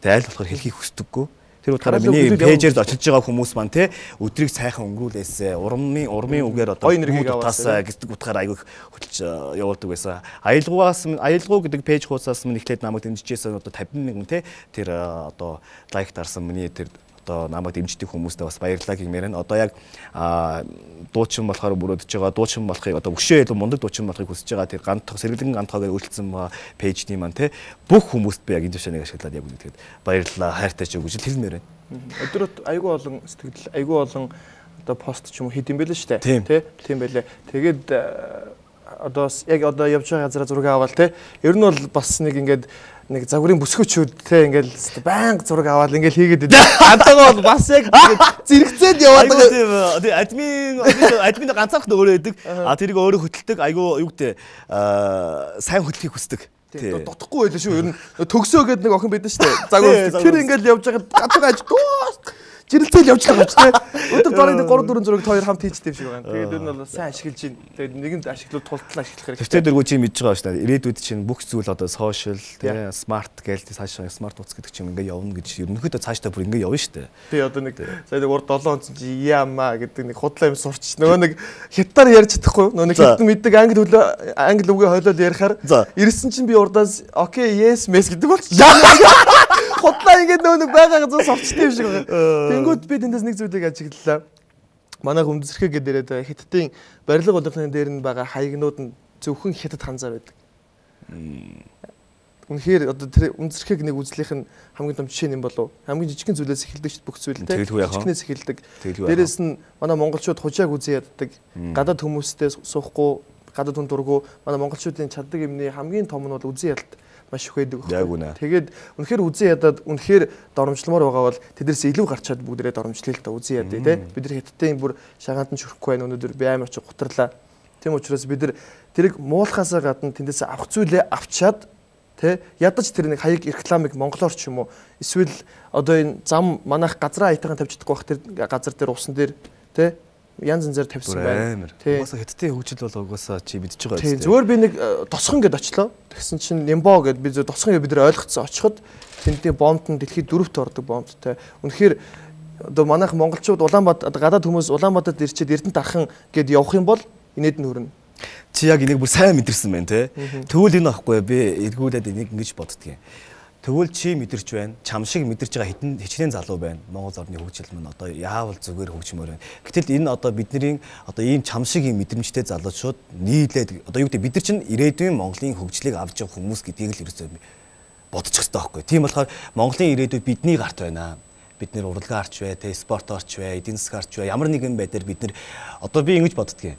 Тэгээ аль болохоор хэлхийг хүсдэггүй. Тэр утгаараа миний пэйжээр очиж байгаа хүмүүс маань те өдрийг сайхан өнгөрүүлээсэ урмын үгээр одоо энергигээс гэдэг утгаараа айгүй хөтлж явуулдаг байсан. Аялгуу гэдэг пэйж хуудасаас минь эхлээд намайг дэмжижсэн одоо 50 мянган те тэр одоо лайк дарсан миний тэр одоо намайг дэмждэг хүмүүстээ бас баярлалаа гэмээр нь. Одоо яг дуучин болохоор бүрөөдөж байгаа дуучин болохыг одоо өгшөө илүү мундаг дуучин болохыг хүсэж байгаа тэр сэргэлэн гантхаагаар үйлчлсэн байгаа пэйжний маань те бүх хүмүүст би яг энэ төвшнийг ашиглаад яг үнэхээр баярлалаа хайртай ч өгж хэлмээр байна. Өдөрт айгүй олон сэтгэл айгүй олон одоо пост ч юм уу хийд юм байл шүү дээ те тийм байлаа. Тэгээд одоо яг одоо явж байгаа газараа зураг аваад те ер нь бол бас нэг загварын бүсгүүчүүд те ингээл баян зураг аваад ингээл хийгээд байдаг. Антайгаа бол бас яг зэрэгцээд яваад байгаа. Тэгээ админ ганцаарх өөрөө байдаг. Тэрийг өөрөө хөтэлдэг. Айгу юу гэдэг сайн хөтлөхийг хүсдэг. Тийм дутхгүй байлаа шүү. Ер нь төгсөө гэдэг нэг охин байдаг шүү дээ. Загвар тэр ингээл явж байгаа гадуур аж жирэлцэл явж байгаа ч тийм. Өдөр дөрөв 3-4 зураг хоёр хамт хийжтэй юм шиг байна. Тэгээд энэ бол сайн ашиглаж байна. Тэгээд нэгэнд ашиглал тултлаа ашиглах хэрэгтэй. Тэвтэр дэргүү чи мэдж байгаа шүү дээ. Ирээдүйд чинь бүх зүйл одоо сошиал тийм смарт гээл цаашаа смарт утас гэдэг чинь ингээ явна гэж ерөнхийдөө цаашдаа бүр ингээ явна шүү дээ. Би одоо нэг сая урд 7 он чи яамаа гэдэг нэг худлаа юм сурч нөгөө нэг хятаар ярьж чадахгүй. Нөгөө нэг хятад мэддэг англи үгээ хойлол ярихаар ирсэн чинь би урдаас окей yes mess гэдэг болчих. Худлаа ингээд нөгөө нэг байгаа газар сурчтай юм шиг байна. Тэнгүүд би тэндээс нэг зүйлийг ажиглалаа. Манай хүмдэсрэхэ гэдэг хятадын барилга болгоны дээр нь байгаа хаягнууд нь зөвхөн хятад ханзаар байдаг. Үнэхээр одоо тэр үндэсрэхэг нэг үзлийнх нь хамгийн том жишээ юм болов. Хамгийн жижигхэн зүйлээс эхэлдэг шүү бүх зүйл те. Жижигнээс эхэлдэг. Дээрээс нь манай монголчууд хужааг үзэн яддаг. Гадаад хүмүүстэй суухгүй, гадаад хүн дургу манай монголчуудын чаддаг юмны хамгийн том нь бол үзэн ядалт маш их байдаг. Тэгээд үнэхээр үзэн ядаад үнэхээр доромжлмоор байгаа бол тэднээс илүү гарчаад бүгдээрээ доромжлъя л та үзэн ядъя те. Бид нар хятадын бүр шагаанд нь шүрхгүй байна өнөөдөр би амар ч гутарлаа. Тийм учраас бид нар тэрийг муулахаасаа гадна тэндээс авах зүйлээ авчаад Тэ ядаж тэр нэг хаяг рекламыг монголоор ч юм уу эсвэл одоо энэ зам манайх газраа аятайхан тавьж чадахгүй бах тэр газар дээр усан дээр тэ янз янзаар тавьсан байна. Угаасаа хэдтэй хөгжил бол угаасаа чи мэдчихэж байгаа тийм зүгээр би нэг тосхон гэд очлоо. Тэгсэн чинь Нимбо гэд би зөв тосхон гэд бид нэр ойлгоцсон очиход тэндний бомбд нь дэлхийд 4-т ордог бомбтой. Үнэхээр одоо манайх монголчууд Улаанбаатар гадаад хүмүүс Улаанбаатарт ирчээд Эрдэнэт архан гэд явах юм бол инээд нь хөрнө. Чи яг энийг бүр сайн мэдэрсэн байна те. Тэгвэл энэ аахгүй би эргүүлээд энийг ингэж боддгийн. Тэгвэл чи мэдэрч байна. Чам шиг мэдэрч байгаа хитэн хичнээн залуу байна. Монгол орны хөгжил маань одоо яавал зүгээр хөгжмөр байна. Гэтэл энэ одоо бидний одоо ийм чам шиг ийм мэдрэмжтэй залуучууд нийлээд одоо юу гэдэг бид нар чинь ирээдүйн Монголын хөгжлийг авч явах хүмүүс гэдгийг л ерөөсөө бодчих хэрэгтэй байхгүй. Тийм болохоор Монголын ирээдүйд бидний гарт байна. Бид нэр урлагаа арч бай, тэ спорт орч бай, эдийн засаг арч бай. Ямар нэгэн байдлаар бид нэр одоо би ингэж боддгийн.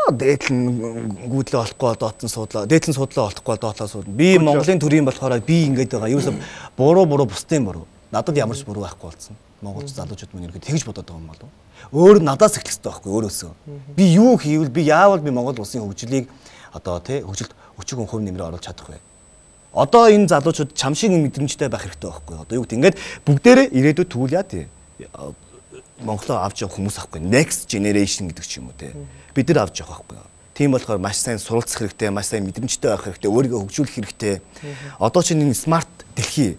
Дээдлэн гүйдлээ олохгүй доотон суудлаа. Дээдлэн суудлаа олохгүй доотлоо сууд. Би Монголын төрийн болохоор би ингэж байгаа. Ерөөсө буруу бусдын буруу. Надад ямар ч буруу байхгүй болсон. Монголч залуучууд маань ерөөд тэгж бодоод байгаа юм болов. Өөр надаас эхлэх хэрэгтэй байхгүй өөрөөсөө. Би юу хийвэл би яавал би Монгол улсын хөгжлийг одоо тий хөгжилд өчигөн хувь нэмрээ оруулах чадах вэ? Одоо энэ залуучууд чам шиг мэдрэмжтэй байх хэрэгтэй байхгүй. Одоо юу гэдэг ингээд бүгдээрээ ирээдүйд тэгвэл яа тий Монголоо авч явах хүмүүс авахгүй. Next generation гэдэг ч юм уу тий. Бид нар авч явах байхгүй. Тийм болохоор маш сайн суралцах хэрэгтэй, маш сайн мэдрэмжтэй байх хэрэгтэй, өөрийгөө хөгжүүлэх хэрэгтэй. Одоо чинь энэ смарт дэлхий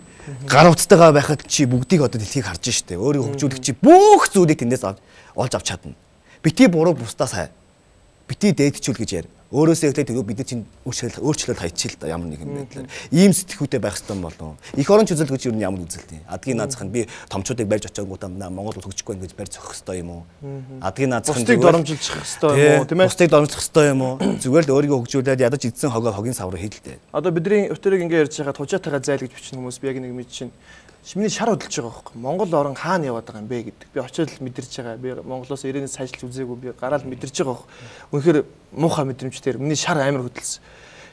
гар утастайгаа байхад чи бүгдийг одоо дэлхийг харж штэ. Өөрийгөө хөгжүүлэх чи бүх зүйлийг тэндээс олж авч чадна. Бити буруу бусдаа сайн. Бити дээдчүүл гэж яар. Өөрөөсөө ихлэ тэгвэл бид чинь өөрчлөлт хайчих л да ямар нэгэн байдлаар. Ийм сэтгүүтэй байх хэрэгтэй болов. Их орон үзэл гэж юу ямар үзэлт юм. Адгийн наазах нь би томчуудыг барьж очиагуудаа Монгол хөгжихгүй байх гэж барьж зохих хэрэгтэй юм уу? Адгийн наазах нь бусдыг доромжилчих хэрэгтэй юм уу, тийм ээ? Бусдыг доромжилох хэрэгтэй юм уу? Зүгээр л өөрийгөө хөгжүүлээд ядаж идсэн хогийн савраа хийлдэ. Одоо бидний өтөрийг ингэ ярьж байгаа тужаатайгаа зайл гэж бичсэн хүмүүс би яг нэг мэдчихээн. Миний шар хөдөлж байгаа байхгүй. Монгол орон хаана яваад байгаа юм бэ гэдэг. Би очиод л мэдэрч байгаа. Би Монголоос ирээнээс сайжилж үзээгүй. Би гараал мэдэрч байгаа байхгүй. Үнэхээр муухай мэдрэмжтэй. Миний шар амар хөдөлсөн.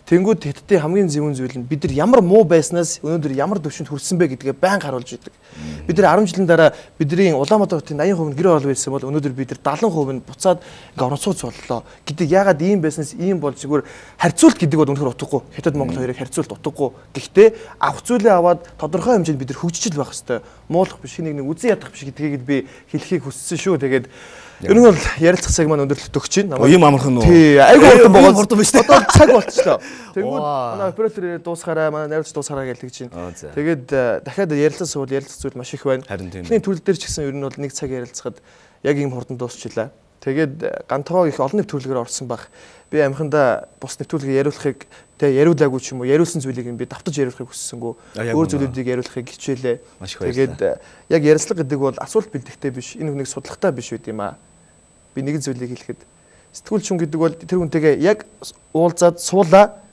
Тэнгүүд хэдтэй хамгийн зөвүүн зүйл нь бид нар ямар муу байснаас өнөөдөр ямар төвшөнд хүрсэн бэ гэдгээ байн харуулж идэг. Бид нар 10 жилийн дараа бидний Улаанбаатар хотын 80% нь гэр орол байсан бол өнөөдөр бид нар 70% нь буцаад ингээ орон сууц боллоо гэдэг ягаад ийм байснаас ийм болж зүгээр харьцуулт гэдэг бол үнэхээр утгагүй. Хятад Монгол хоёрыг харьцуулт утгагүй. Гэхдээ авах зүйлээ аваад тодорхой хэмжээнд бид нар хөгжиж л байх хэрэгтэй. Муулах биш нэг үзэн ядах биш гэдгийг би хэлхийг хүссэн шүү. Тэгээд ер нь бол ярилцах цаг маань өндөрлөлт өгч байна. Юм амархан уу? Тий, айгүй хурдан байна. Одоо цаг болчихлоо. Тэнгүүд манай оператор дуусгараа, манай найруулагч дуусгараа гэж хэлж байна. Тэгээд дахиад ярилцсан суул ярилцах зүйл маш их байна. Эхний төлөв дээр ч гэсэн ер нь бол нэг цаг ярилцахад яг ийм хурдан дуусчлаа. Тэгээд гантогоо их олон нэвтрүүлгээр орсон баг. Би амхандаа бус нэвтрүүлгээ яриулахыг яриулаагүй ч юм уу, яриулсан зүйлийг би давтаж яриулахыг хүссэнгүү. Өөр зүйлүүдийг яриулахыг хичээлээ. Тэгээд яг ярилцлага гэдэг бол асуулт бэлтгэхтэй биш, энэ хүнийг судлахтай биш үү юм аа. Би нэг зүйлийг хэлэхэд сэтгүүлч хүн гэдэг бол тэр хүнтэйгээ яг уулзаад суулаа,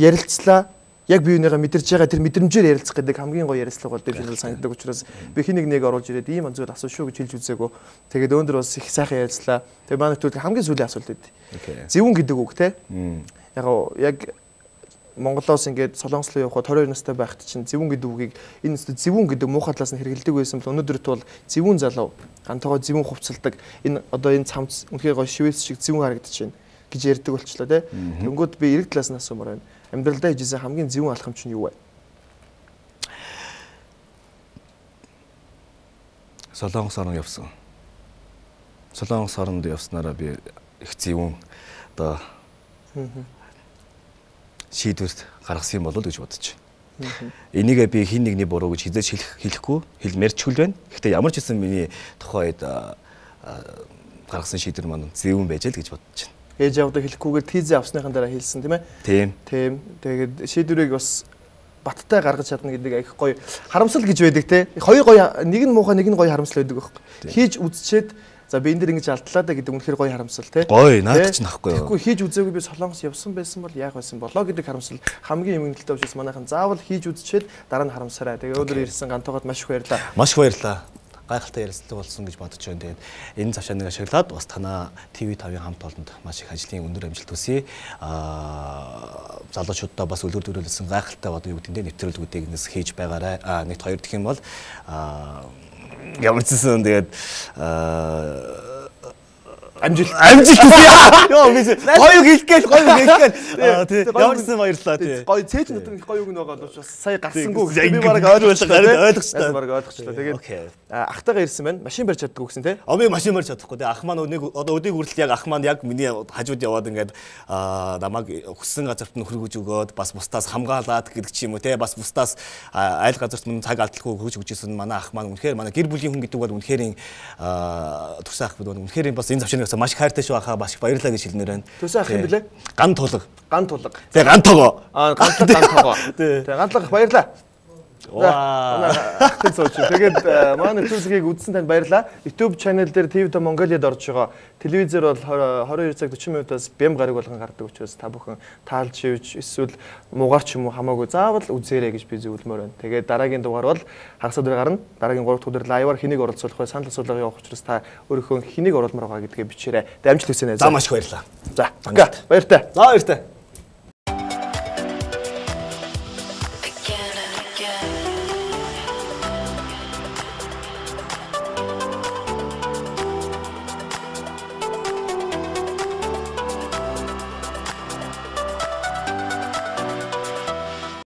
ярилцлаа, яг биеийнхээ мэдэрч байгаа тэр мэдрэмжээр ярилцах гэдэг хамгийн гоё ярилцлага бол дээр санагддаг учраас би хин нэг орж ирээд ийм зүйл асуу шүү гэж хэлж үзээгөө. Тэгээд өндөр бас их сайхан ярилцлаа. Тэгээд манай төлөв хамгийн сүүлийн асуулт өгдөө. Зөвүүн гэдэг үг те. Яг Монголоос ингээд Солонгос руу явхад 22 настай байхад чинь зөвүүн гэдэг үгийг энэ зөвүүн гэдэг муухай талаас нь хэрэгэлдэг байсан бол өнөөдрт бол зөвүүн залуу гантойгоо зөвүүн хувцалдаг энэ одоо энэ цамц үнхээр гоё шивээс шиг зөвүүн харагдаж байна гэж ярьдаг болчлоо те. Тэнгүүд би эрэг талаас нь асуумаар байна. Амьдралдаа хийжсэн хамгийн зөвүүн алхамч нь юу вэ? Солонгос орнд явсан. Солонгос оронд явснараа би их зөвүүн одоо шийдвэрт гаргасан юм болов уу гэж бодож байна. Энийгээ би хин нэгний буруу гэж хизээж хэлэхгүй хэлмэрчүүл байна. Гэхдээ ямар ч гэсэн миний тухайн үед гаргасан шийдвэр маань зөвүүн байж л гэж бодож байна. Ээж авдаг хэлэхгүйгээр тийзээ авсныхан дараа хэлсэн тийм ээ. Тийм. Тэгээд шийдвэрийг бас баттай гаргаж чадна гэдэг их гоё харамсал гэж байдаг те. Хоёр гоё нэг нь муухай нэг нь гоё харамсал байдаг байхгүй. Хийж үзчихэд за би энэ дэр ингэж алдлаа да гэдэг үнэхээр гоё харамсал те. Гоё наад ч нахгүй юу. Тэгэхгүй хийж үзээгүй би Солонгос явсан байсан бол яах байсан болоо гэдэг харамсал хамгийн эмгэнэлтэй учраас манайхан заавал хийж үзчихэд дараа нь харамсараа. Тэгээ өнөөдөр ирсэн гантогоод маш их баярлаа. Маш их баярлаа. Гайхалтай ярилцлага болсон гэж бодож байна. Тэгээд энэ завшааныг ашиглаад бас танаа TV5-ийн хамт олонд маш их ажлын өндөр амжилт хүсье. Залуучуудаа бас өлөр дөрөлсөн гайхалтай одоо юу гэдэг нь нэвтрүүлгүүдийг нэс хийж байгаарай. Нэгт хоёр гэх юм бол ямар ч зүйл тэгээд Амжилт. Йоо би гоё хэлэх гээл. Тий. Явуулсан баярлалаа тий. Гоё цээж дотор их гоё үг нь байгаа бол бас сая гарсангүй би би бараг бараг ойлгочлаа. бараг ойлгочлаа. Тэгээд ахтайгаа ирсэн байна. Машин барьж чаддаг гэсэн тий. Би машин барьж чадахгүй тий. Ах маань одоо өдийг хүртэл яг ах маань яг миний хажууд яваад ингээд намайг хүссэн газарт нь хөргөж өгөөд бас бусдаас хамгаалаад гэдэг ч юм уу тий. Бас бусдаас айл газарт мөн цаг алдалгүй хөргөж өгчээсэн манай ах маань үнэхээр манай гэр бүлийн хүн гэдэг бол үнэхээр төсөө ах бид үнэхээр бас энэ завшаанаас маш их хайртай шүү ахаа маш их баярлалаа гэж хэлмээр байна. Төсөө ах юм блэ? Ган тулга. Ган тулга. Тэгээ ган тоогоо. Гантлаг тоогоо. Тэгээ гантлаг баярлаа. Ваа. Ахын сууч. Тэгээд манай нэвтрүүлгийг үзсэн танд баярлалаа. YouTube channel дээр TV The Mongolia'д орж байгаа. Телевизээр бол 22 цаг 40 минутаас бям гараг болгон гардаг учраас та бүхэн таалж шивж эсвэл муугар ч юм уу хамаагүй заавал үзээрэй гэж би зөвлөмөр байна. Тэгээд дараагийн дугаар бол хагас өдөр гарна. Дараагийн 3 дахь өдөр лайваар хэнийг оролцуулах вэ? Санал асуулга явах учраас та өөрийнхөө хэнийг оруулмаар байгаа гэдгээ бичээрэй. Амжилт хүсье нэ. За маш их баярлалаа. За баяртай. За баяртай.